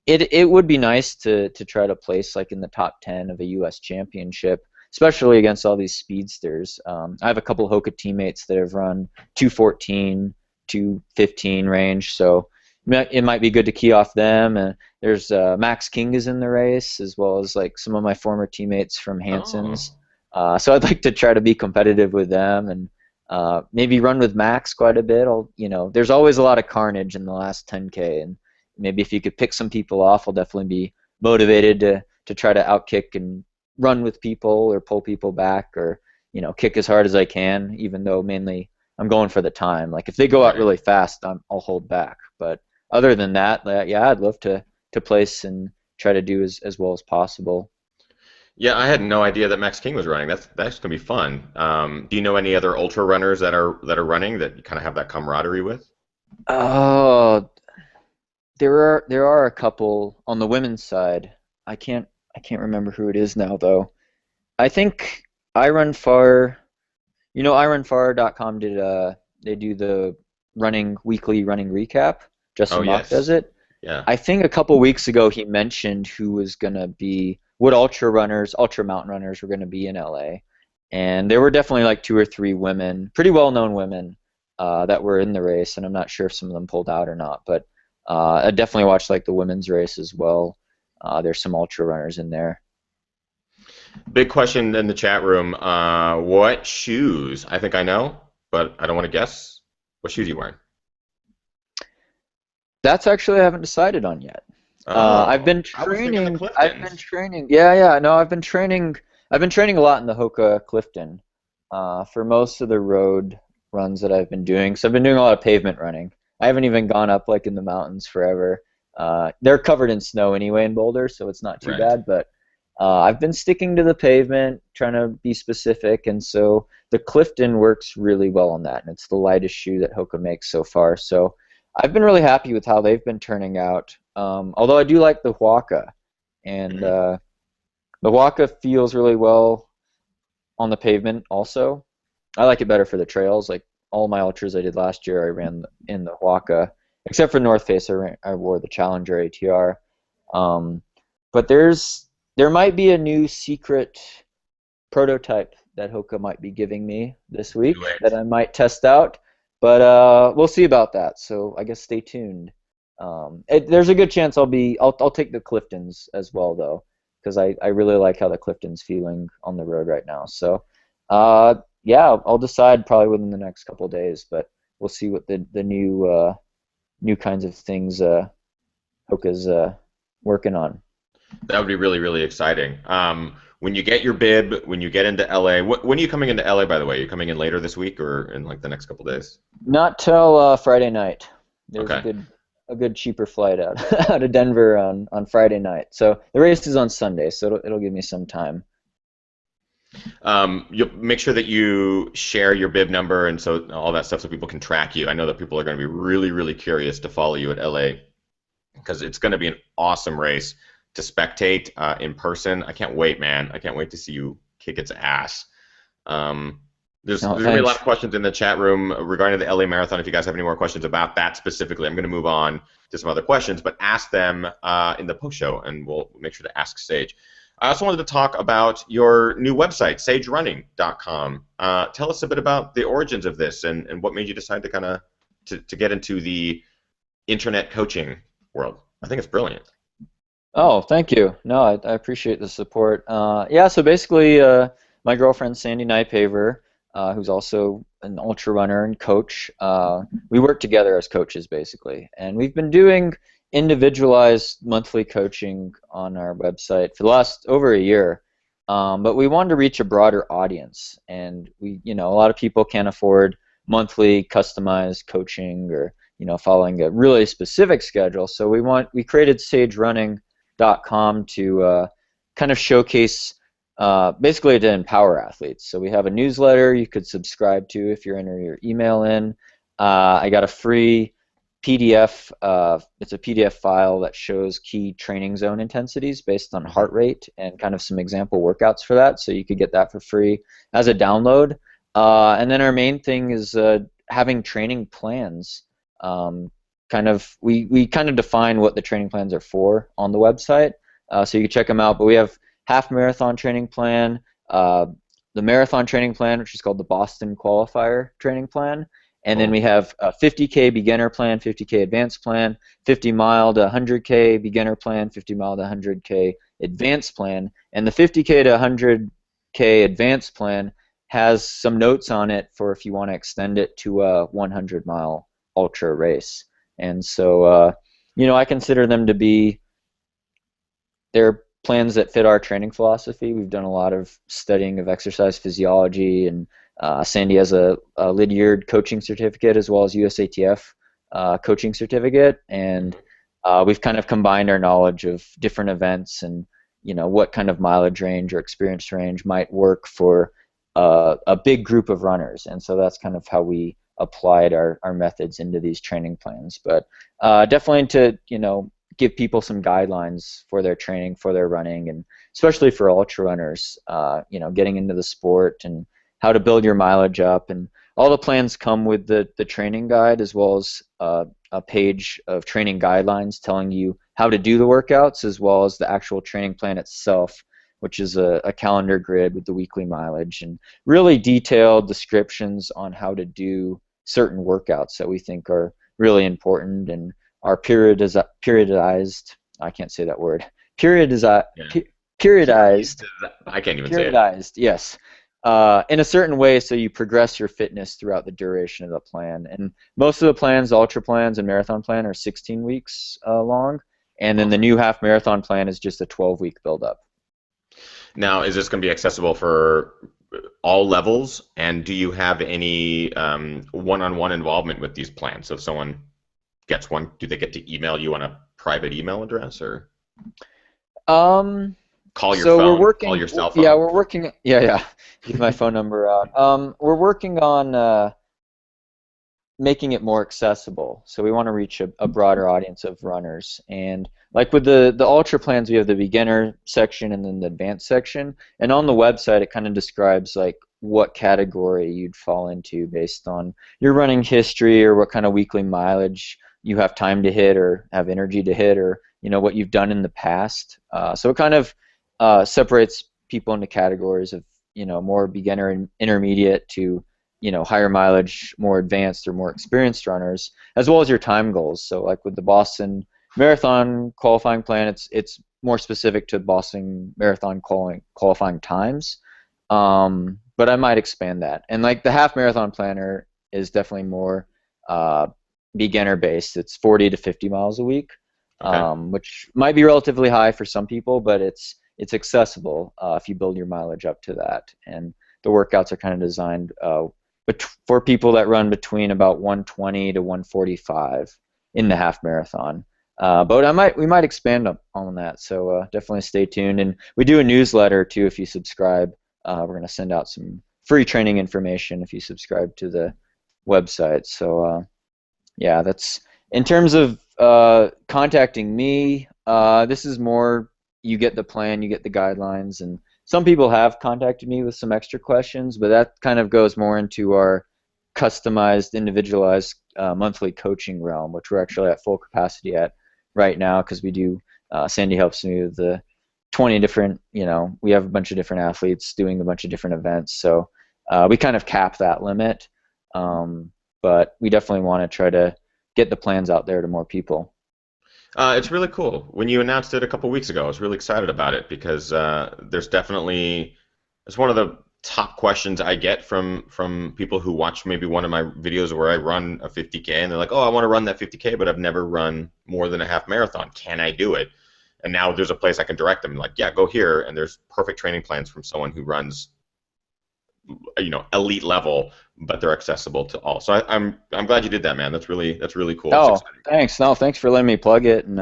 it would be nice to try to place like in the top 10 of a U.S. championship, especially against all these speedsters. I have a couple Hoka teammates that have run 214, 215 range, so it might be good to key off them. And there's Max King is in the race, as well as like some of my former teammates from Hanson's. So I'd like to try to be competitive with them and maybe run with Max quite a bit. There's always a lot of carnage in the last 10K, and maybe if you could pick some people off, I'll definitely be motivated to try to outkick and run with people or pull people back, or kick as hard as I can, even though mainly I'm going for the time. Like if they go out really fast, I'll hold back. But other than that, yeah, I'd love to place and try to do as well as possible. Yeah, I had no idea that Max King was running. That's gonna be fun. Do you know any other ultra runners that are running that you kind of have that camaraderie with? Oh, there are a couple on the women's side. I can't remember who it is now though. I think iRunFar, iRunFar.com they do the weekly running recap. Oh Justin Mock yes, does it. yeah. I think a couple weeks ago he mentioned what ultra mountain runners were gonna be in LA, and there were definitely like two or three women, pretty well-known women, that were in the race, and I'm not sure if some of them pulled out or not, but I definitely watched like the women's race as well. There's some ultra runners in there. Big question in the chat room. What shoes? I think I know, but I don't want to guess. What shoes are you wearing? That's actually I haven't decided on yet. I've Oh, been I was thinking the training. I've been Cliftons. training. Yeah, yeah. No, I've been training. I've been training a lot in the Hoka Clifton for most of the road runs that I've been doing. So I've been doing a lot of pavement running. I haven't even gone up like in the mountains forever. They're covered in snow anyway in Boulder, so it's not too Right. bad. But I've been sticking to the pavement, trying to be specific, and so the Clifton works really well on that, and it's the lightest shoe that Hoka makes so far. So I've been really happy with how they've been turning out. Although I do like the Huaka, and Mhm. the Huaka feels really well on the pavement also. I like it better for the trails. Like all my ultras I did last year, I ran in the Huaka, except for North Face. I wore the Challenger ATR. Um, but there might be a new secret prototype that Hoka might be giving me this Do week that it. I might test out. But we'll see about that. So I guess stay tuned. There's a good chance I'll take the Cliftons as well though, because I really like how the Clifton's feeling on the road right now. So yeah, I'll decide probably within the next couple of days. But we'll see what the new kinds of things Hoka's working on. That would be really, really exciting. When you get your bib, when you get into LA, when are you coming into LA, by the way? Are you coming in later this week or in like the next couple days? Not till Friday night. There's Okay. a good cheaper flight out out of Denver on Friday night. So the race is on Sunday, so it'll give me some time. You'll make sure that you share your bib number and so all that stuff so people can track you. I know that people are going to be really, really curious to follow you at LA because it's going to be an awesome race to spectate in person. I can't wait, man. I can't wait to see you kick its ass. Um, No, there's gonna be a lot thanks. of questions in the chat room regarding the LA Marathon. If you guys have any more questions about that specifically, I'm going to move on to some other questions, but ask them in the post show, and we'll make sure to ask Sage. I also wanted to talk about your new website, sagerunning.com. Tell us a bit about the origins of this and what made you decide to kind of to get into the internet coaching world. I think it's brilliant. Oh, thank you. No, I appreciate the support. Yeah, so basically, my girlfriend Sandy Nypaver, who's also an ultra runner and coach, we work together as coaches basically, and we've been doing individualized monthly coaching on our website for the last over a year. But we wanted to reach a broader audience, and a lot of people can't afford monthly customized coaching or following a really specific schedule. So we created Sage Running com to kind of showcase, basically to empower athletes. So we have a newsletter you could subscribe to if you enter your email in. I got a free PDF. It's a PDF file that shows key training zone intensities based on Mhm. heart rate and kind of some example workouts for that. So you could get that for free as a download. And then our main thing is having training plans. We kind of define what the training plans are for on the website, so you can check them out. But we have half marathon training plan, uh, the marathon training plan, which is called the Boston Qualifier training plan, and then we Cool. have a 50K beginner plan, 50K advanced plan, 50 mile to 100K beginner plan, 50 mile to 100K advanced plan, and the 50K to 100K advanced plan has some notes on it for if you want to extend it to a 100-mile ultra race. And so, I consider them to be they're plans that fit our training philosophy. We've done a lot of studying of exercise physiology, and Sandy has a Lydiard coaching certificate as well as USATF coaching certificate, and Mhm. we've kind of combined our knowledge of different events and what kind of mileage range or experience range might work for a big group of runners, and so that's kind of how we applied our methods into these training plans. But definitely to give people some guidelines for their training, for their running, and especially for ultra runners, getting into the sport and how to build your mileage up. And all the plans come with the training guide as well as a page of training guidelines telling you how to do the workouts, as well as the actual training plan itself, which is a calendar grid with the weekly mileage and really detailed descriptions on how to do certain workouts that we think are really important and are periodized. I can't say that word. Periodized. Yeah. Period. Periodized. I can't even say it. Periodized. Yes. In a certain way, so you progress your fitness throughout the duration of the plan. And most of the plans, ultra plans and marathon plan, are 16 weeks long, and then the Awesome. new half marathon plan is just a 12-week build-up. Now, is this going to be accessible for all levels? And do you have any one-on-one involvement with these plans? So if someone gets one, do they get to email you on a private email address or Um, call your so we're phone, call working. your cell Yeah, phone? we're working. Yeah, yeah. Give my phone number out. We're working on making it more accessible. So we want to reach a broader audience of runners. And like with the ultra plans, we have the beginner section and then the advanced section. And on the website, it kind of describes like what category you'd fall into based on your running history or what kind of weekly mileage you have time to hit or have energy to hit, or what you've done in the past. So it kind of separates people into categories of more beginner and intermediate to higher mileage, more advanced or more experienced runners, as well as your time goals. So like with the Boston Marathon qualifying plan, it's more specific to Boston Marathon qualifying times. But I might expand that. And like the half marathon planner is definitely more uh, beginner based. It's 40 to 50 miles a week, Okay. which might be relatively high for some people, but it's accessible if you build your mileage up to that. And the workouts are kind of designed for people that run between about 120 to 145 in the half marathon. But we might expand on that, so definitely stay tuned. And we do a newsletter too if you subscribe. We're going to send out some free training information if you subscribe to the website. So yeah, that's in terms of contacting me. This is more you get the plan, you get the guidelines, and some people have contacted me with some extra questions, but that kind of goes more into our customized, individualized monthly coaching realm, which we're actually at full capacity at right now because we do. Sandy helps me with the 20 different. We have a bunch of different athletes doing a bunch of different events, so we kind of cap that limit. But we definitely want to try to get the plans out there to more people. It's really cool. When you announced it a couple weeks ago, I was really excited about it because there's definitely it's one of the top questions I get from people who watch maybe one of my videos where I run a 50K and they're like, "Oh, I want to run that 50K, but I've never run more than a half marathon. Can I do it?" And now there's a place I can direct them. Like, yeah, go here, and there's perfect training plans from someone who runs, elite level, but they're accessible to all. So I'm glad you did that, man. That's really cool. It's Oh, exciting. thanks. No, thanks for letting me plug it. And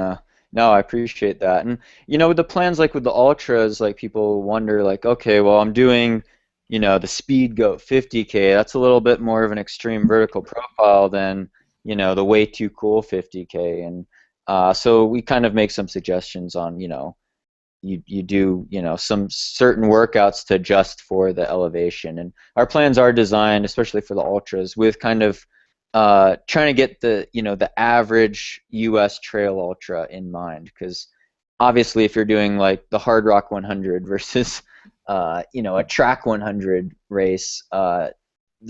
no, I appreciate that. And with the plans like with the ultras, like people wonder, like, okay, well, I'm doing, the Speed Goat 50K. That's a little bit more of an extreme vertical profile than, the way too cool 50K, and so we kind of make some suggestions on, you do, some certain workouts to adjust for the elevation. And our plans are designed, especially for the ultras, with kind of trying to get the average U.S. trail ultra in mind, because obviously if you're doing like the Hard Rock 100 versus a track 100 race, the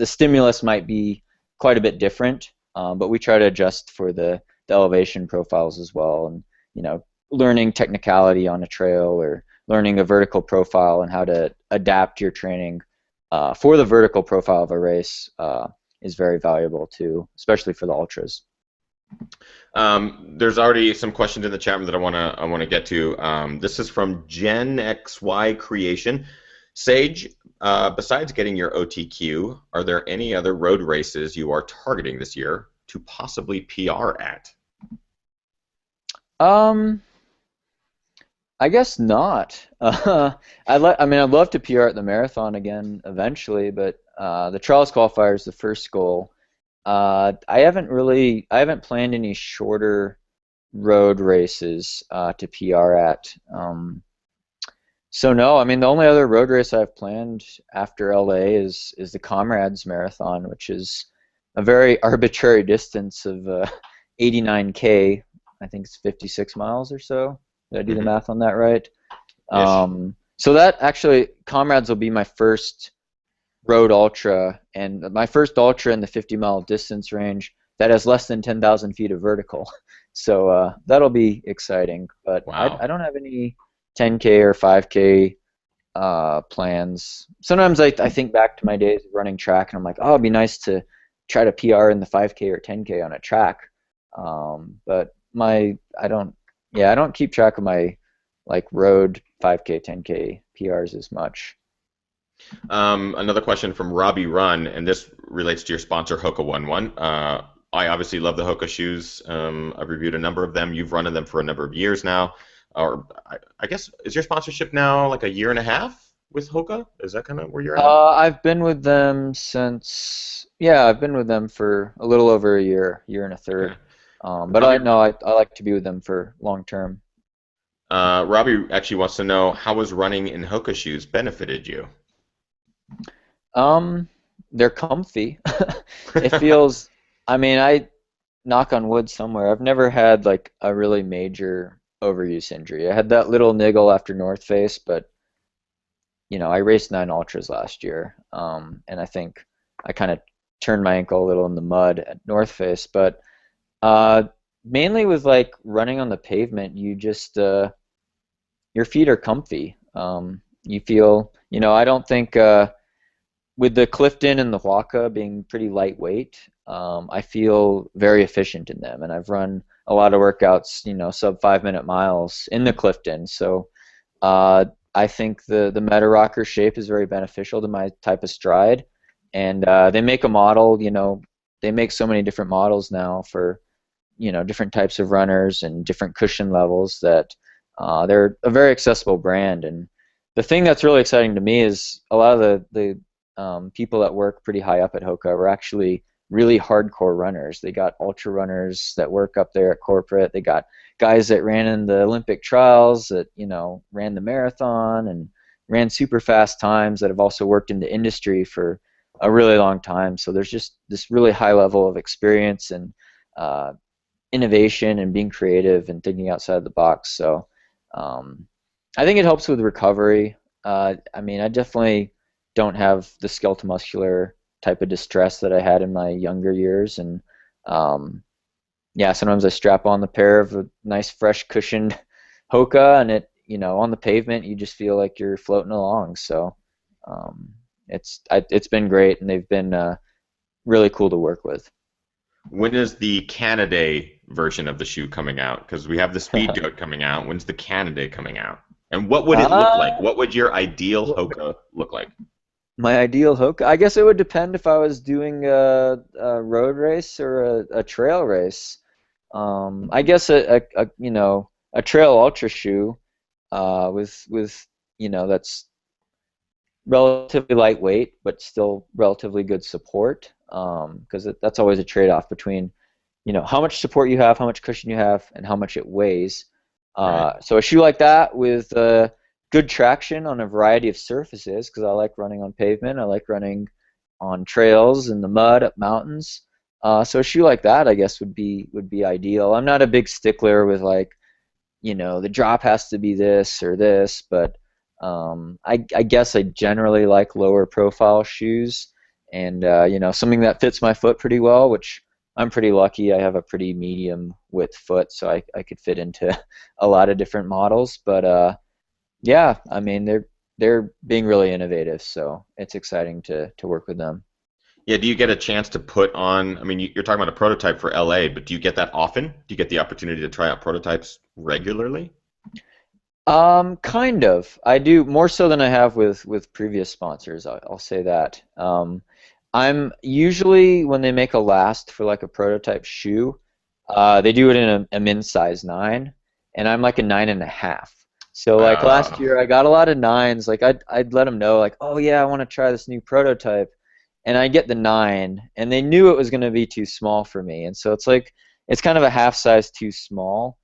stimulus might be quite a bit different, but we try to adjust for the elevation profiles as well, and learning technicality on a trail, or learning a vertical profile and how to adapt your training for the vertical profile of a race is very valuable too, especially for the ultras. There's already some questions in the chat room that I want to get to. This is from Gen XY Creation. Sage, besides getting your OTQ, are there any other road races you are targeting this year to possibly PR at? I guess not. I'd love to PR at the marathon again eventually, but the trials qualifier is the first goal. I haven't planned any shorter road races to PR at. So no, I mean the only other road race I've planned after LA is the Comrades Marathon, which is a very arbitrary distance of 89K. I think it's 56 miles or so. Did I do the math on that right? So that actually, Comrades will be my first road ultra, and my first ultra in the 50-mile distance range that has less than 10,000 feet of vertical. So that'll be exciting. But wow. I don't have any 10K or 5K plans. Sometimes I think back to my days of running track, and I'm like, oh, it'd be nice to try to PR in the 5K or 10K on a track. But I don't keep track of my road 5K, 10K PRs as much. Another question from Robbie Run, and this relates to your sponsor Hoka 11. I obviously love the Hoka shoes. I've reviewed a number of them. You've run in them for a number of years now. Or I guess, is your sponsorship now like a year and a half with Hoka? Is that kind of where you're at? I've been with them I've been with them for a little over a year and a third. Okay. But Robbie, I like to be with them for long term. Robbie actually wants to know, how has running in Hoka shoes benefited you? They're comfy. It feels, I knock on wood somewhere, I've never had like a really major overuse injury. I had that little niggle after North Face, but I raced 9 ultras last year, and I think I kind of turned my ankle a little in the mud at North Face, but mainly with like running on the pavement, you just your feet are comfy. You feel, I don't think with the Clifton and the Waka being pretty lightweight, I feel very efficient in them, and I've run a lot of workouts, sub 5-minute miles in the Clifton. So I think the Meta Rocker shape is very beneficial to my type of stride, and they make a model. They make so many different models now for different types of runners and different cushion levels that they're a very accessible brand. And the thing that's really exciting to me is a lot of the people that work pretty high up at Hoka were actually really hardcore runners. They got ultra runners that work up there at corporate. They got guys that ran in the Olympic trials, that ran the marathon and ran super fast times, that have also worked in the industry for a really long time. So there's just this really high level of experience and innovation and being creative and thinking outside the box. So I think it helps with recovery. I definitely don't have the skeletal muscular type of distress that I had in my younger years, and sometimes I strap on the pair of a nice fresh cushioned Hoka, and it on the pavement you just feel like you're floating along. So it's been great, and they've been really cool to work with. When is the Canaday version of the shoe coming out? Because we have the Speed Goat coming out. When's the Canaday coming out? And what would it look like? What would your ideal Hoka look like? My ideal Hoka? I guess it would depend if I was doing a road race or a trail race. I guess a trail ultra shoe with that's relatively lightweight but still relatively good support, because that's always a trade-off between how much support you have, how much cushion you have, and how much it weighs. Right. So a shoe like that with good traction on a variety of surfaces, because I like running on pavement, I like running on trails in the mud up mountains. So a shoe like that, I guess, would be ideal. I'm not a big stickler with like, the drop has to be this or this, but I guess I generally like lower profile shoes, and something that fits my foot pretty well, which I'm pretty lucky. I have a pretty medium width foot, so I could fit into a lot of different models. But yeah, I mean they're being really innovative, so it's exciting to work with them. Yeah, do you get a chance to put on, I mean, you're talking about a prototype for LA, but do you get that often? Do you get the opportunity to try out prototypes regularly? Kind of. I do more so than I have with previous sponsors. I'll say that. I'm usually when they make a last for like a prototype shoe, they do it in a min size 9, and I'm like a 9.5. So like last Uh, year, I got a lot of nines. Like I'd let them know like, oh yeah, I want to try this new prototype, and I get the 9, and they knew it was going to be too small for me, and so it's like it's kind of a half size too small.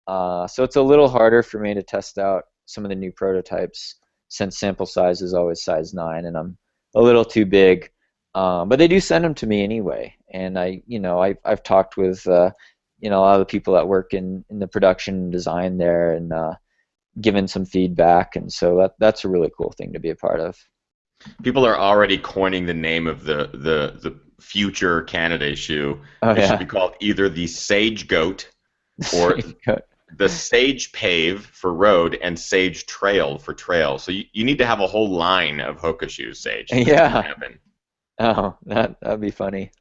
So it's a little harder for me to test out some of the new prototypes since sample size is always size 9 and I'm a little too big. But they do send them to me anyway, and I've talked with a lot of the people that work in the production and design there, and given some feedback, and so that's a really cool thing to be a part of. People are already coining the name of the future Canaday shoe. Oh It should yeah. be called either the Sage Goat or the Sage Pave for road and Sage Trail for trail. So you need to have a whole line of Hoka shoes, Sage, if this is going to Yeah. happen. Oh, that'd be funny.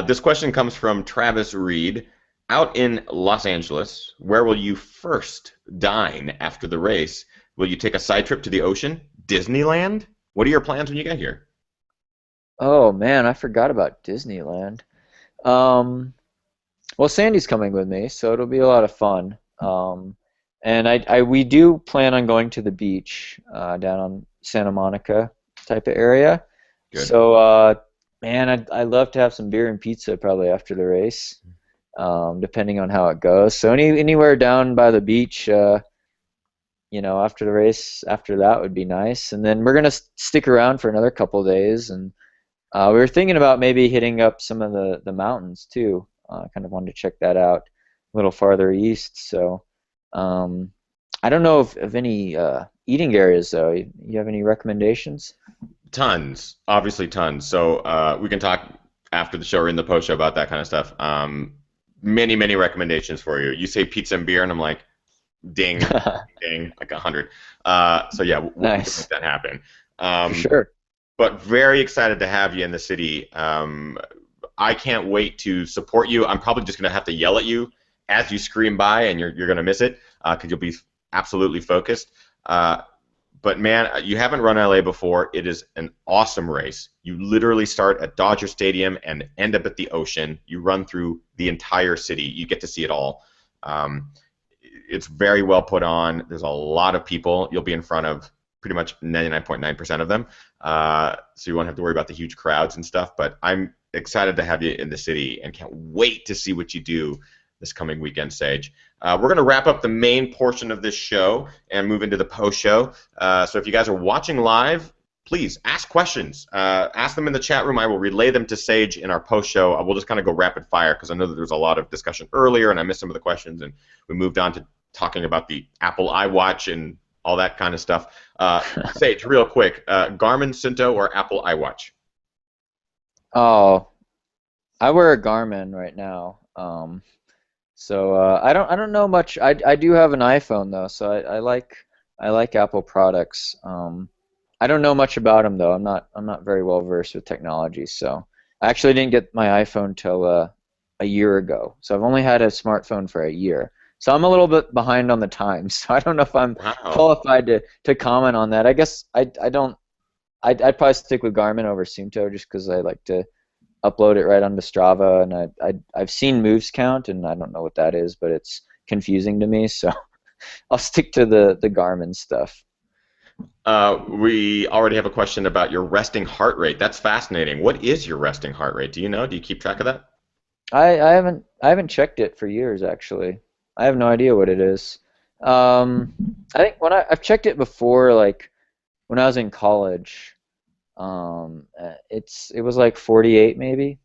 This question comes from Travis Reed. Out in Los Angeles, where will you first dine after the race? Will you take a side trip to the ocean? Disneyland? What are your plans when you get here? Oh man, I forgot about Disneyland. Um, Well, Sandy's coming with me, so it'll be a lot of fun. And we do plan on going to the beach down on Santa Monica type of area. Good. So, man, I'd love to have some beer and pizza probably after the race, depending on how it goes. So anywhere down by the beach, after the race, after that would be nice. And then we're gonna stick around for another couple of days, and we were thinking about maybe hitting up some of the mountains too. Kind of wanted to check that out a little farther east. So um, I don't know of any eating areas though. You have any recommendations? Tons, obviously tons. So we can talk after the show or in the post show about that kind of stuff. Many, many recommendations for you. You say pizza and beer, and I'm like, ding, ding, like 100. So yeah, we can make Nice, that happen. for Um, sure. but very excited to have you in the city. I can't wait to support you. I'm probably just going to have to yell at you as you scream by, and you're going to miss it because you'll be absolutely focused. Uh, but man, you haven't run LA before. It is an awesome race. You literally start at Dodger Stadium and end up at the ocean. You run through the entire city. You get to see it all. Um, it's very well put on. There's a lot of people. You'll be in front of pretty much 99.9% of them. So you won't have to worry about the huge crowds and stuff. But I'm excited to have you in the city and can't wait to see what you do this coming weekend, Sage. We're going to wrap up the main portion of this show and move into the post show. So if you guys are watching live, please ask questions. Ask them in the chat room. I will relay them to Sage in our post show. We'll just kind of go rapid fire because I know that there was a lot of discussion earlier and I missed some of the questions, and we moved on to talking about the Apple iWatch and all that kind of stuff. Sage, real quick, Garmin Cinto or Apple iWatch? Oh, I wear a Garmin right now. So I don't know much. I do have an iPhone though, so I like Apple products. I don't know much about them though. I'm not very well versed with technology. So I actually didn't get my iPhone till a year ago. So I've only had a smartphone for a year. So I'm a little bit behind on the times. So I don't know if I'm Wow. qualified to comment on that. I guess I don't. I'd probably stick with Garmin over Suunto just because I like to upload it right onto Strava, and I've seen moves count, and I don't know what that is, but it's confusing to me, so I'll stick to the Garmin stuff. We already have a question about your resting heart rate. That's fascinating. What is your resting heart rate? Do you know? Do you keep track of that? I haven't checked it for years actually. I have no idea what it is. Um, I think I've checked it before, like when I was in college. It was like 48 maybe.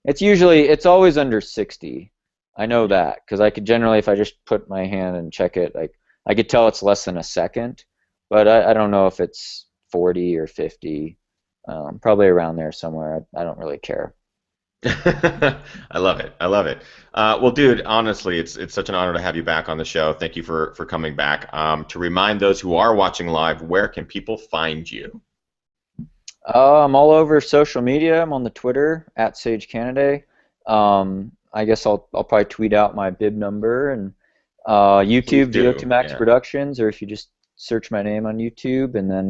It's always under 60. I know Yeah. that because I could generally, if I just put my hand and check it, like I could tell it's less than a second, but I don't know if it's 40 or 50. Probably around there somewhere. I don't really care. I love it. I love it. Well, dude, honestly, it's such an honor to have you back on the show. Thank you for coming back. To remind those who are watching live, where can people find you? I'm all over social media. I'm on the Twitter at Sage Canaday. I guess I'll probably tweet out my bib number and Please YouTube do. VO2 Max Yeah. Productions, or if you just search my name on YouTube, and then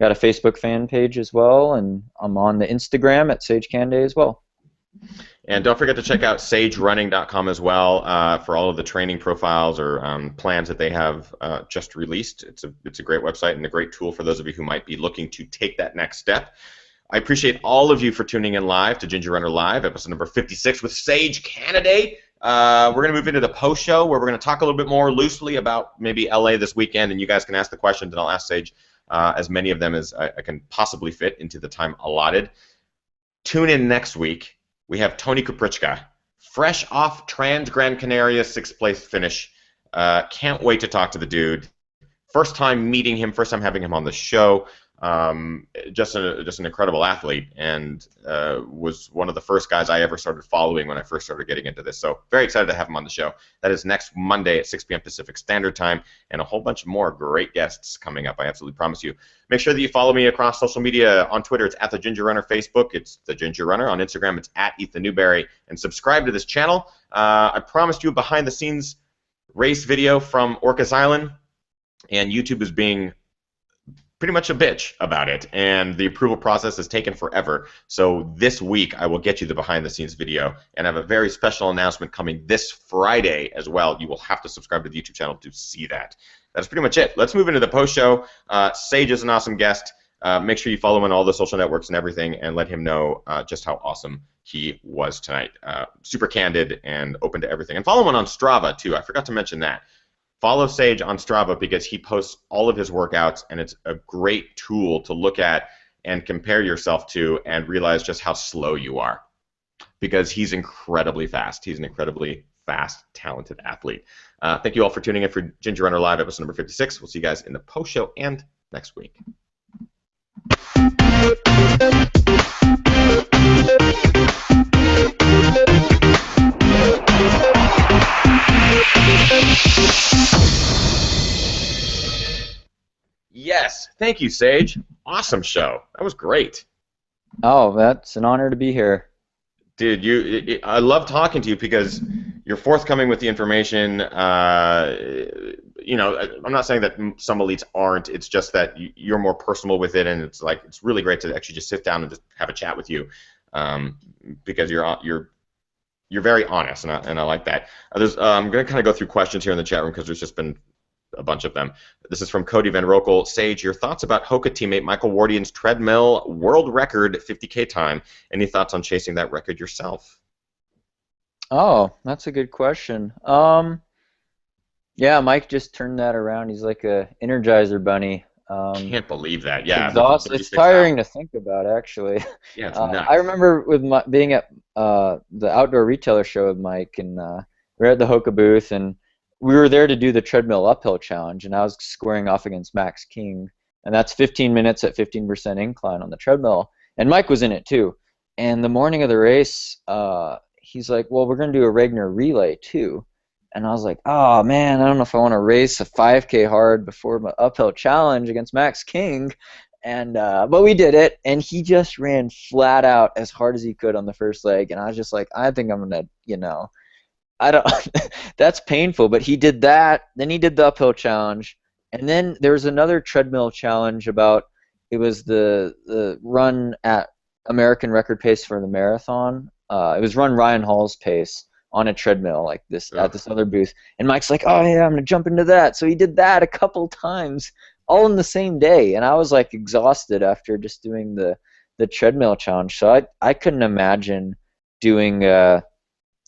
got a Facebook fan page as well, and I'm on the Instagram at Sage Canaday as well. And don't forget to check out sagerunning.com as well for all of the training profiles or plans that they have just released. It's a great website and a great tool for those of you who might be looking to take that next step. I appreciate all of you for tuning in live to Ginger Runner Live, episode number 56 with Sage Canaday. We're going to move into the post show where we're going to talk a little bit more loosely about maybe LA this weekend, and you guys can ask the questions, and I'll ask Sage as many of them as I can possibly fit into the time allotted. Tune in next week. We have Tony Kuprichka, fresh off Trans Gran Canaria sixth place finish. Can't wait to talk to the dude. First time meeting him, first time having him on the show. Just an incredible athlete, and was one of the first guys I ever started following when I first started getting into this. So very excited to have him on the show. That is next Monday at 6 p.m. Pacific Standard Time, and a whole bunch more great guests coming up. I absolutely promise you. Make sure that you follow me across social media. On Twitter, it's at the Ginger Runner. Facebook, it's the Ginger Runner. On Instagram, it's at Ethan Newberry. And subscribe to this channel. I promised you a behind-the-scenes race video from Orcas Island, and YouTube is being pretty much a bitch about it, and the approval process has taken forever. So this week I will get you the behind the scenes video, and I have a very special announcement coming this Friday as well. You will have to subscribe to the YouTube channel to see that. That's pretty much it. Let's move into the post show. Sage is an awesome guest. Make sure you follow him on all the social networks and everything, and let him know just how awesome he was tonight. Super candid and open to everything. And follow him on Strava too. I forgot to mention that. Follow Sage on Strava because he posts all of his workouts, and it's a great tool to look at and compare yourself to and realize just how slow you are, because he's incredibly fast. He's an incredibly fast, talented athlete. Thank you all for tuning in for Ginger Runner Live, episode number 56. We'll see you guys in the post show and next week. Yes, thank you, Sage. Awesome show. That was great. Oh, that's an honor to be here. Dude, I love talking to you because you're forthcoming with the information. I'm not saying that some elites aren't. It's just that you're more personal with it, and it's really great to actually just sit down and just have a chat with you, because you're very honest, and I like that. I'm going to kind of go through questions here in the chat room because there's just been a bunch of them. This is from Cody Van Rokel. Sage, your thoughts about Hoka teammate Michael Wardian's treadmill world record 50K time? Any thoughts on chasing that record yourself? Oh, that's a good question. Yeah, Mike just turned that around. He's like a Energizer bunny. Can't believe that. It's Yeah, It's tiring to think about, actually. Yeah, it's nuts. I remember being at the outdoor retailer show with Mike, and we were at the Hoka booth, and we were there to do the treadmill uphill challenge, and I was squaring off against Max King, and that's 15 minutes at 15% incline on the treadmill, and Mike was in it too. And the morning of the race, he's like, well, we're going to do a Regner relay too. And I was like, oh man, I don't know if I want to race a 5K hard before my uphill challenge against Max King. And but we did it, and he just ran flat out as hard as he could on the first leg, and I was just like, I think I'm gonna, I don't. That's painful, but he did that. Then he did the uphill challenge, and then there was another treadmill challenge it was the run at American record pace for the marathon. It was run Ryan Hall's pace on a treadmill like this at this other booth, and Mike's like, oh yeah, I'm gonna jump into that. So he did that a couple times, all in the same day, and I was like exhausted after just doing the treadmill challenge. So I couldn't imagine doing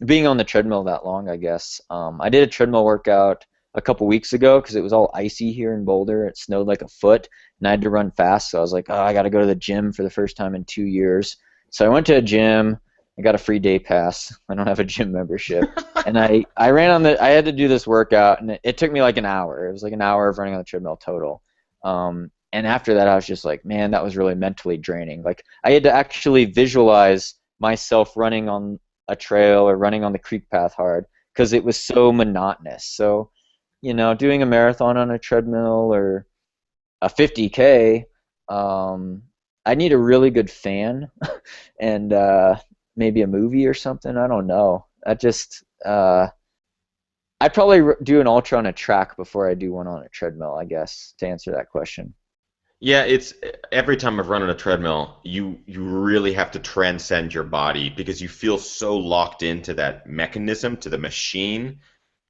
being on the treadmill that long, I guess. I did a treadmill workout a couple weeks ago because it was all icy here in Boulder. It snowed like a foot, and I had to run fast. So I was like, oh, I got to go to the gym for the first time in 2 years. So I went to a gym. I got a free day pass. I don't have a gym membership. And I ran on I had to do this workout, and it took me like an hour. It was like an hour of running on the treadmill total. And after that, I was just like, man, that was really mentally draining. Like, I had to actually visualize myself running on a trail or running on the creek path hard because it was so monotonous. So, doing a marathon on a treadmill or a 50K, I need a really good fan and maybe a movie or something. I don't know. I'd probably do an ultra on a track before I do one on a treadmill, I guess, to answer that question. Yeah, it's every time I've run on a treadmill, you really have to transcend your body because you feel so locked into that mechanism, to the machine.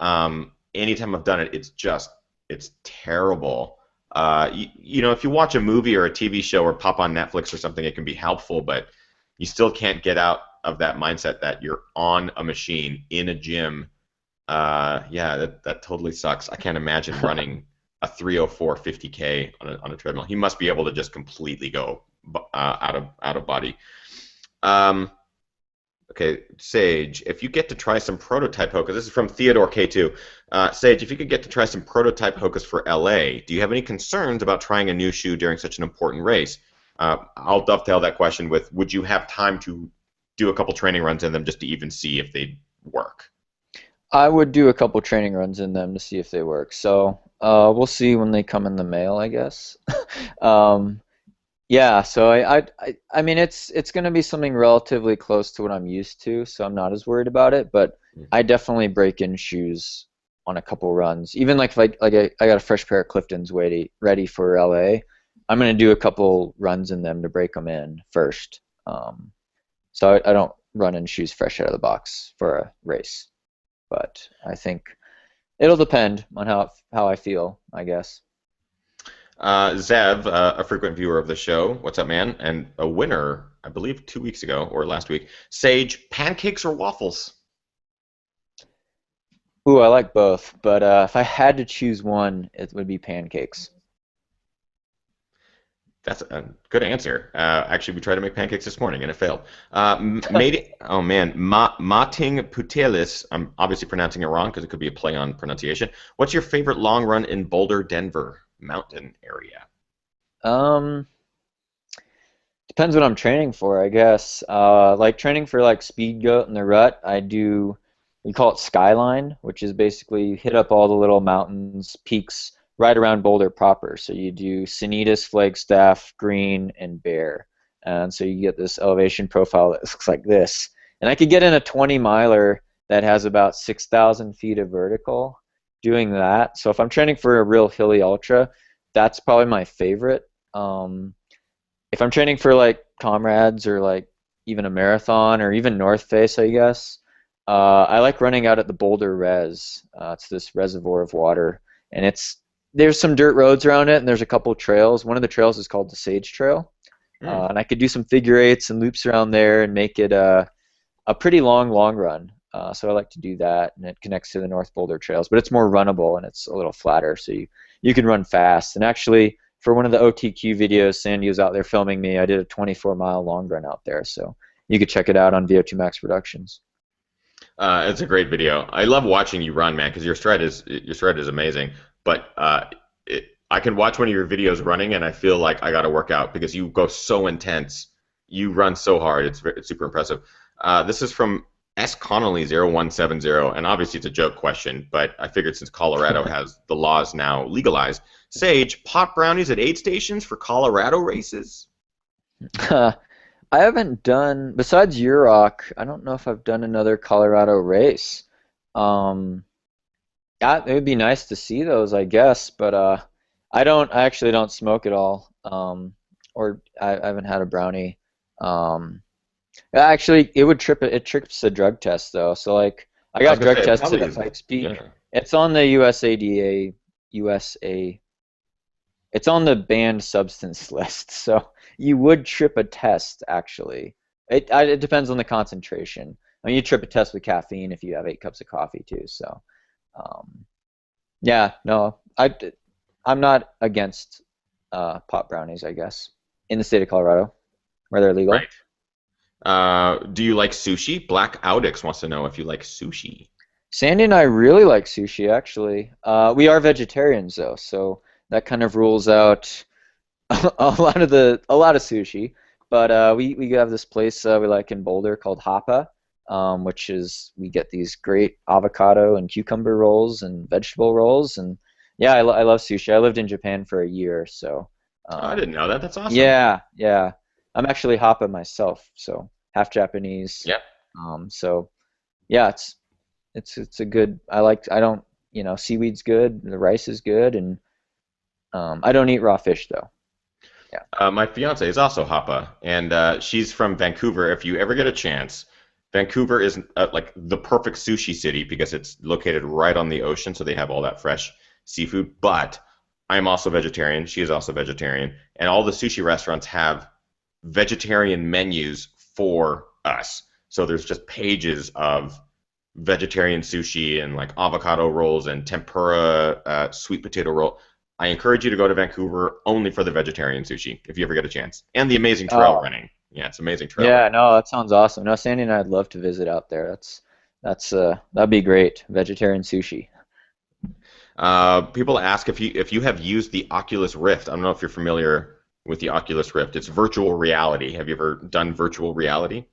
Anytime I've done it, it's terrible. If you watch a movie or a TV show or pop on Netflix or something, it can be helpful, but you still can't get out of that mindset that you're on a machine in a gym. Yeah, that totally sucks. I can't imagine running a 304 50K on a treadmill. He must be able to just completely go out of body. Okay, Sage, if you get to try some prototype Hokas, this is from Theodore K2. Sage, if you could get to try some prototype Hokas for LA, do you have any concerns about trying a new shoe during such an important race? I'll dovetail that question with, would you have time to do a couple training runs in them just to even see if they work? I would do a couple training runs in them to see if they work. So we'll see when they come in the mail, I guess. um, yeah, so I mean it's going to be something relatively close to what I'm used to, so I'm not as worried about it. But I definitely break in shoes on a couple runs. Even like if I got a fresh pair of Cliftons ready for LA, I'm going to do a couple runs in them to break them in first. So I don't run in shoes fresh out of the box for a race. But I think it'll depend on how I feel, I guess. Zev, a frequent viewer of the show, what's up, man? And a winner, I believe 2 weeks ago or last week. Sage, pancakes or waffles? Ooh, I like both, but if I had to choose one, it would be pancakes. That's a good answer. Actually, we tried to make pancakes this morning and it failed. Oh man, Mating Putelis. I'm obviously pronouncing it wrong because it could be a play on pronunciation. What's your favorite long run in Boulder, Denver mountain area? Um, Depends what I'm training for, I guess. Like training for like speed goat and the rut, we call it Skyline, which is basically you hit up all the little mountains, peaks right around Boulder proper. So you do Sanitas, Flagstaff, Green, and Bear. And so you get this elevation profile that looks like this. And I could get in a 20 miler that has about 6,000 feet of vertical doing that. So if I'm training for a real hilly ultra, that's probably my favorite. If I'm training for like comrades or like even a marathon or even North Face, I guess, I like running out at the Boulder Res. It's this reservoir of water, and there's some dirt roads around it, and there's a couple trails. One of the trails is called the Sage Trail, and I could do some figure eights and loops around there and make it a pretty long run. So I like to do that, and it connects to the North Boulder trails, but it's more runnable and it's a little flatter, so you can run fast. And actually, for one of the OTQ videos, Sandy was out there filming me. I did a 24-mile long run out there, so you could check it out on VO2 Max Productions. It's a great video. I love watching you run, man, because your stride is amazing. But I can watch one of your videos running, and I feel like I got to work out because you go so intense. You run so hard. It's super impressive. This is from S Connolly 0170, and obviously it's a joke question, but I figured since Colorado has the laws now legalized, Sage, pot brownies at aid stations for Colorado races? I haven't done, besides Yurok, I don't know if I've done another Colorado race. It would be nice to see those, I guess, but I actually don't smoke at all, or I haven't had a brownie. Actually, it trips the drug test though. So like, I got drug tested at Pikes Peak. Yeah. It's on the USA. It's on the banned substance list. So you would trip a test actually. It depends on the concentration. I mean, you trip a test with caffeine if you have 8 cups of coffee too. So, um, yeah, no, I'm not against pot brownies, I guess, in the state of Colorado where they're legal. Right. Do you like sushi? Black Audix wants to know if you like sushi. Sandy and I really like sushi, actually. We are vegetarians though, so that kind of rules out a lot of sushi. But we have this place we like in Boulder called Hapa, which is we get these great avocado and cucumber rolls and vegetable rolls, and yeah, I love sushi. I lived in Japan for a year, so Oh, I didn't know that. That's awesome. yeah, yeah. I'm actually Hapa myself, so half Japanese. Yep. So yeah, it's a good. I don't seaweed's good. The rice is good, and I don't eat raw fish though. Yeah. My fiance is also Hapa, and she's from Vancouver. If you ever get a chance, Vancouver is like the perfect sushi city because it's located right on the ocean, so they have all that fresh seafood. But I'm also vegetarian. She is also vegetarian, and all the sushi restaurants have vegetarian menus for us. So there's just pages of vegetarian sushi and like avocado rolls and tempura sweet potato roll. I encourage you to go to Vancouver only for the vegetarian sushi if you ever get a chance, and the amazing trail Oh, running. Yeah, it's amazing trail yeah. running. No, that sounds awesome. No, Sandy and I'd love to visit out there. That'd be great. Vegetarian sushi. People ask if you have used the Oculus Rift. I don't know if you're familiar with the Oculus Rift. It's virtual reality. Have you ever done virtual reality?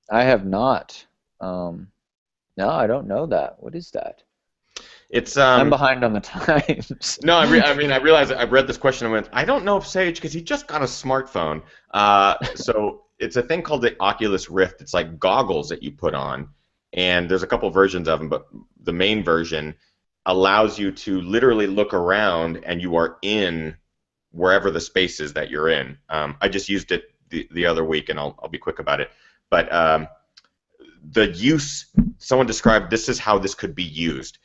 I have not. Um, no, I don't know that. What is that? It's I'm behind on the times. no, I mean I realized I read this question and went, I don't know if Sage because he just got a smartphone. So it's a thing called the Oculus Rift. It's like goggles that you put on, and there's a couple versions of them, but the main version allows you to literally look around and you are in wherever the space is that you're in. I just used it the other week, and I'll be quick about it. But the use, someone described this is how this could be used.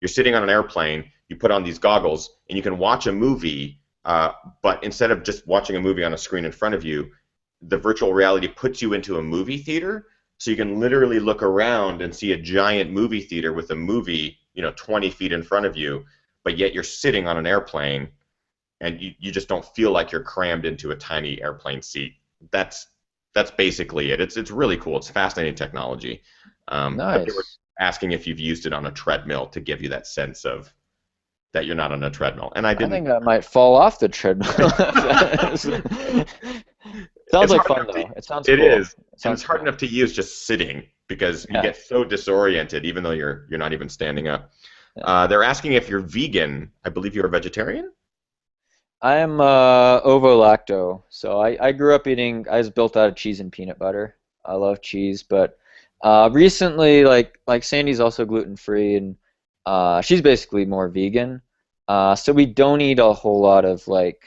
You're sitting on an airplane, you put on these goggles, and you can watch a movie, but instead of just watching a movie on a screen in front of you, the virtual reality puts you into a movie theater, so you can literally look around and see a giant movie theater with a movie, 20 feet in front of you, but yet you're sitting on an airplane, and you just don't feel like you're crammed into a tiny airplane seat. That's basically it. It's really cool. It's fascinating technology. But they were Nice. asking if you've used it on a treadmill to give you that sense of that you're not on a treadmill. And I I didn't. think I might fall off the treadmill. Sounds It's like hard fun enough to. though. It sounds It cool. is, It and sounds it's hard cool. enough to use just sitting because you Yeah. get so disoriented, even though you're not even standing up. Yeah. They're asking if you're vegan. I believe you're a vegetarian. I am ovo-lacto, so I grew up eating. I was built out of cheese and peanut butter. I love cheese, but recently, like Sandy's also gluten free, and she's basically more vegan. So we don't eat a whole lot of like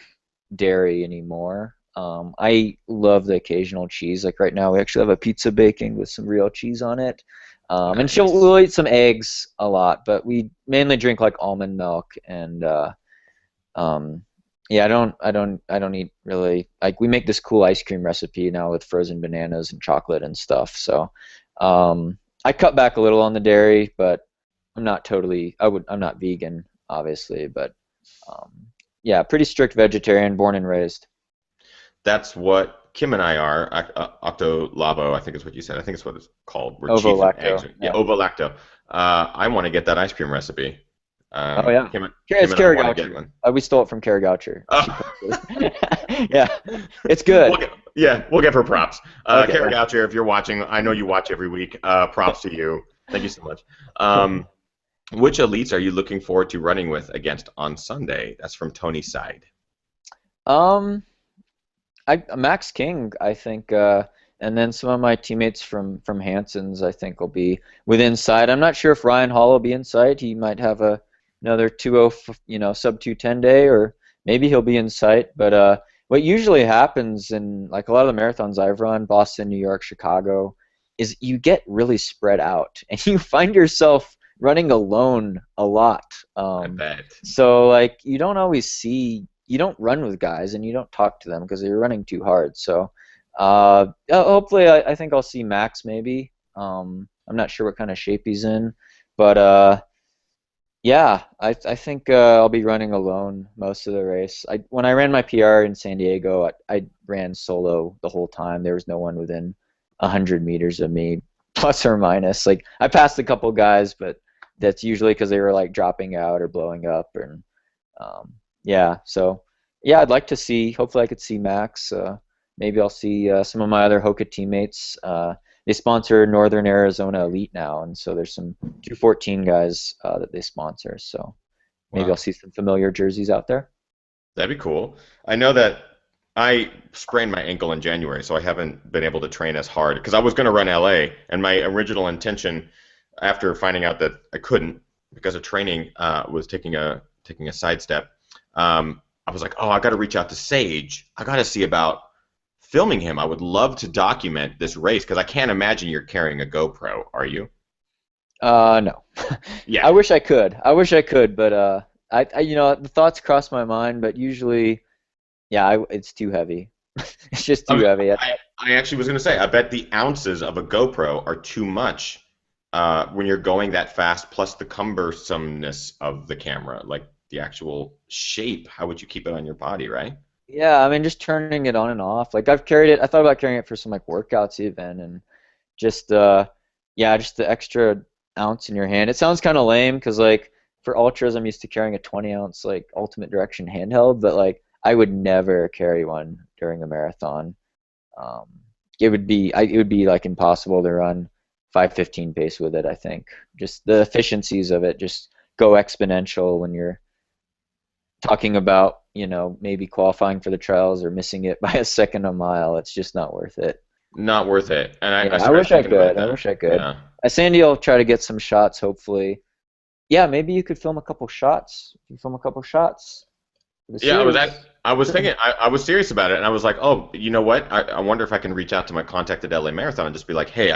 dairy anymore. I love the occasional cheese. Like right now, we actually have a pizza baking with some real cheese on it. And Nice. we'll eat some eggs a lot, but we mainly drink like almond milk and um, yeah, I don't eat really like we make this cool ice cream recipe now with frozen bananas and chocolate and stuff. So I cut back a little on the dairy, but I'm not vegan, obviously, but um, yeah, pretty strict vegetarian, born and raised. That's what Kim and I are. Octolabo, I think is what you said. I think it's what it's called. Where Ovo cheese and eggs. lacto, Yeah, yeah. ovo-lacto. I want to get that ice cream recipe. Oh yeah. Kim It's and I want to get Carragoucher. one. We stole it from Carragoucher. She Oh. posted. Yeah, it's good. We'll give her props. Okay, Kara yeah. Goucher, if you're watching, I know you watch every week. Props to you. Thank you so much. Which elites are you looking forward to running with against on Sunday? That's from Tony's side. Um, Max King, I think, and then some of my teammates from Hanson's, I think, will be within sight. I'm not sure if Ryan Hall will be in sight. He might have another 2:0, sub 2:10 day, or maybe he'll be in sight. But what usually happens in like a lot of the marathons I've run, Boston, New York, Chicago, is you get really spread out and you find yourself running alone a lot. I bet. So like you don't run with guys and you don't talk to them because you're running too hard. So Hopefully, I think I'll see Max maybe. I'm not sure what kind of shape he's in, but yeah, I think I'll be running alone most of the race. When I ran my PR in San Diego, I ran solo the whole time. There was no one within 100 meters of me, plus or minus. Like I passed a couple guys, but that's usually because they were like dropping out or blowing up, and yeah. So yeah, I'd like to see. Hopefully, I could see Max. Maybe I'll see some of my other Hoka teammates. They sponsor Northern Arizona Elite now, and so there's some 214 guys that they sponsor. So maybe I'll Wow, see some familiar jerseys out there. that'd be cool. I know that I sprained my ankle in January, so I haven't been able to train as hard because I was going to run LA, and my original intention, after finding out that I couldn't because of training, was taking a sidestep. I was like, oh, I got to reach out to Sage. I got to see about filming him. I would love to document this race because I can't imagine you're carrying a GoPro, are you? No. Yeah. I wish I could. I wish I could, but the thoughts cross my mind, but usually, yeah, it's too heavy. It's just I, too mean, heavy. I actually was going to say, I bet the ounces of a GoPro are too much when you're going that fast, plus the cumbersomeness of the camera, like the actual shape. How would you keep it on your body, right? Yeah, I mean, just turning it on and off. Like I've carried it. I thought about carrying it for some like workouts even, and just yeah, just the extra ounce in your hand. It sounds kind of lame because like for ultras, I'm used to carrying a 20 ounce like Ultimate Direction handheld, but like I would never carry one during a marathon. Um, it would be like impossible to run 5:15 pace with it. I think just the efficiencies of it just go exponential when you're talking about, maybe qualifying for the trials or missing it by a second a mile. It's just not worth it. Not worth it. And I Yeah, I started wish I thinking about could. I that. wish I could. Yeah. Sandy will try to get some shots, hopefully. Yeah, maybe you could film a couple shots. You film a couple shots for the Yeah, series. I was thinking, I was serious about it, and I was like, oh, you know what? I wonder if I can reach out to my contact at LA Marathon and just be like, hey,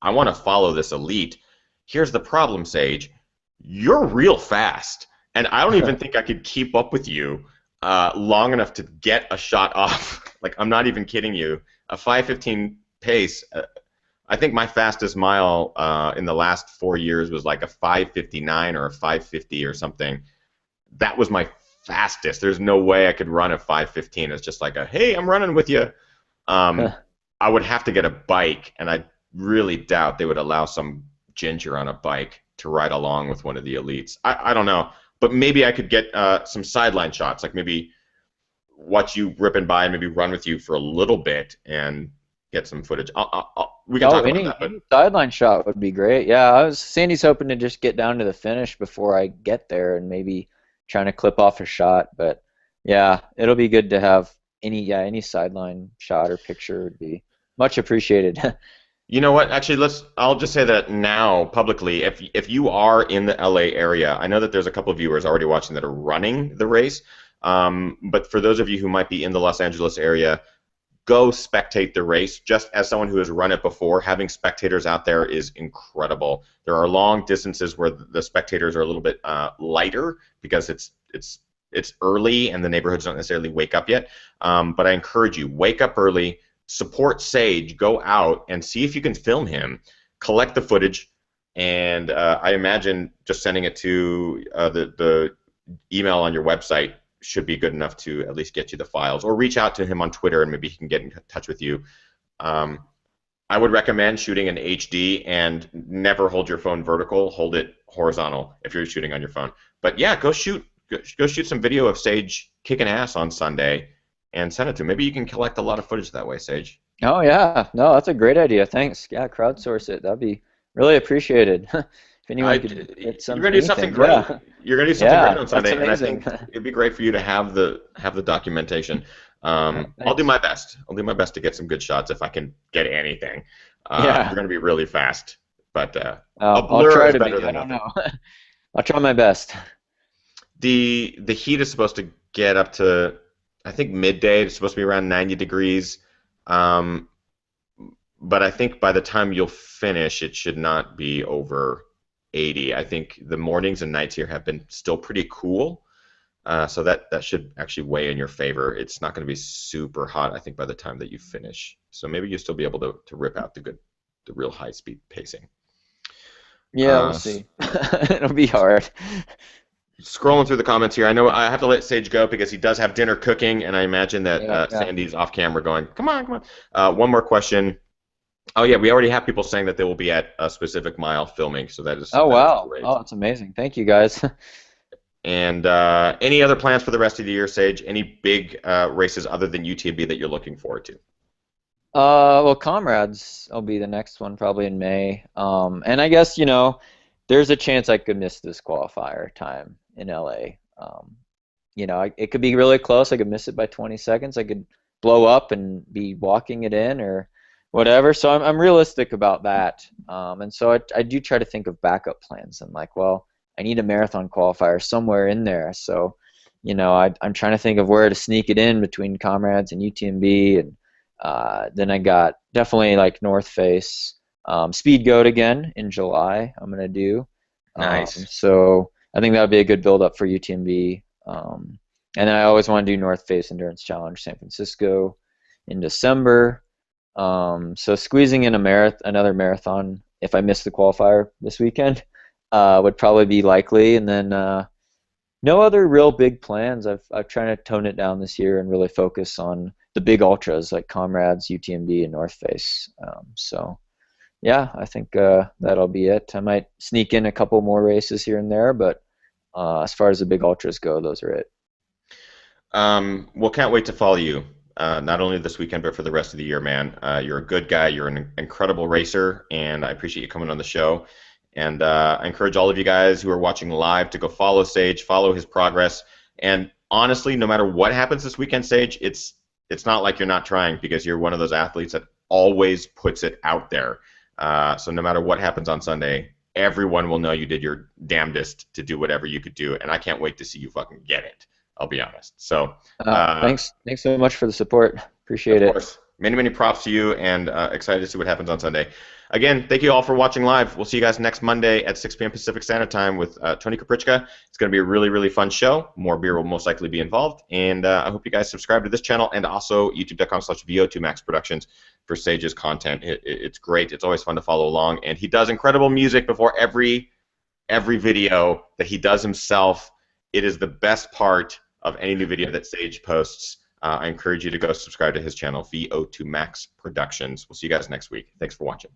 I want to follow this elite. Here's the problem, Sage. You're real fast, and I don't even think I could keep up with you long enough to get a shot off. Like, I'm not even kidding you. A 5:15 pace. I think my fastest mile in the last 4 years was like a 5:59 or a 5:50 or something. That was my fastest. There's no way I could run a 5:15. It's just like a hey, I'm running with you. Um, I would have to get a bike, and I really doubt they would allow some ginger on a bike to ride along with one of the elites. I don't know, but maybe I could get some sideline shots, like maybe watch you ripping by and maybe run with you for a little bit and get some footage. We can Oh, talk about that, but any sideline shot would be great. Yeah, Sandy's hoping to just get down to the finish before I get there and maybe trying to clip off a shot. But yeah, it'll be good to have any sideline shot or picture would be much appreciated. you know what? Actually, I'll just say that now publicly. If you are in the LA area, I know that there's a couple of viewers already watching that are running the race. But for those of you who might be in the Los Angeles area, go spectate the race. Just as someone who has run it before, having spectators out there is incredible. There are long distances where the spectators are a little bit lighter because it's early and the neighborhoods don't necessarily wake up yet. But I encourage you, wake up early, support Sage, go out and see if you can film him, collect the footage, and I imagine just sending it to the email on your website should be good enough to at least get you the files, or reach out to him on Twitter and maybe he can get in touch with you. Um, I would recommend shooting in HD and never hold your phone vertical. Hold it horizontal if you're shooting on your phone. But yeah, go shoot some video of Sage kicking ass on Sunday and send it to him. Maybe you can collect a lot of footage that way, Sage. Oh yeah, no, that's a great idea. Thanks. Yeah, crowdsource it. That'd be really appreciated. If I, anyone could get you're some gonna do something anything, great. yeah, You're gonna do something great yeah, on that's Sunday, and I amazing. think it'd be great for you to have the documentation. I'll do Thanks. my best. I'll do my best to get some good shots if I can get anything. You're Yeah, gonna be really fast, but a I'll blur try is to better be. I than don't nothing. know. I'll try my best. The heat is supposed to get up to, I think midday. It's supposed to be around 90 degrees. Um, but I think by the time you'll finish, it should not be over 80. I think the mornings and nights here have been still pretty cool. So that should actually weigh in your favor. It's not going to be super hot, I think, by the time that you finish. So maybe you'll still be able to rip out the real high speed pacing. Yeah, we'll Uh, see. It'll be hard. Scrolling through the comments here, I know I have to let Sage go because he does have dinner cooking, and I imagine that Yeah, yeah. Sandy's off camera going, "Come on, come on." One more question. Oh yeah, we already have people saying that they will be at a specific mile filming, so Oh that is wow. great. Oh, that's amazing. Thank you guys. And any other plans for the rest of the year, Sage? Any big races other than UTMB that you're looking forward to? Well, Comrades, I'll be the next one probably in May. And I guess, there's a chance I could miss this qualifier time in LA. It could be really close. I could miss it by 20 seconds. I could blow up and be walking it in or whatever. So I'm realistic about that. And so I do try to think of backup plans. I'm like, well, I need a marathon qualifier somewhere in there. So, I'm trying to think of where to sneak it in between Comrades and UTMB. And then I got definitely like North Face, Speed Goat again in July. I'm gonna do. Nice. So I think that would be a good build up for UTMB. And then I always want to do North Face Endurance Challenge San Francisco in December. So squeezing in another marathon if I miss the qualifier this weekend would probably be likely. And then no other real big plans. I've tried to tone it down this year and really focus on the big ultras like Comrades, UTMB, and North Face. So yeah, I think that'll be it. I might sneak in a couple more races here and there, but as far as the big ultras go, those are it. Well, can't wait to follow you. Not only this weekend, but for the rest of the year, man. You're a good guy. You're an incredible racer, and I appreciate you coming on the show. And I encourage all of you guys who are watching live to go follow Sage, follow his progress. And honestly, no matter what happens this weekend, Sage, it's not like you're not trying because you're one of those athletes that always puts it out there. So no matter what happens on Sunday, everyone will know you did your damnedest to do whatever you could do, and I can't wait to see you fucking get it. I'll be honest. So, Thanks so much for the support. Appreciate of it. course, many props to you, and excited to see what happens on Sunday. Again, thank you all for watching live. We'll see you guys next Monday at 6 p.m. Pacific Standard Time with Tony Kaprichka. It's going to be a really fun show. More beer will most likely be involved, and I hope you guys subscribe to this channel and also youtube.com/VO2Max Productions for Sage's content. It's great. It's always fun to follow along, and he does incredible music before every video that he does himself. It is the best part of any new video that Sage posts. I encourage you to go subscribe to his channel, VO2Max Productions. We'll see you guys next week. Thanks for watching.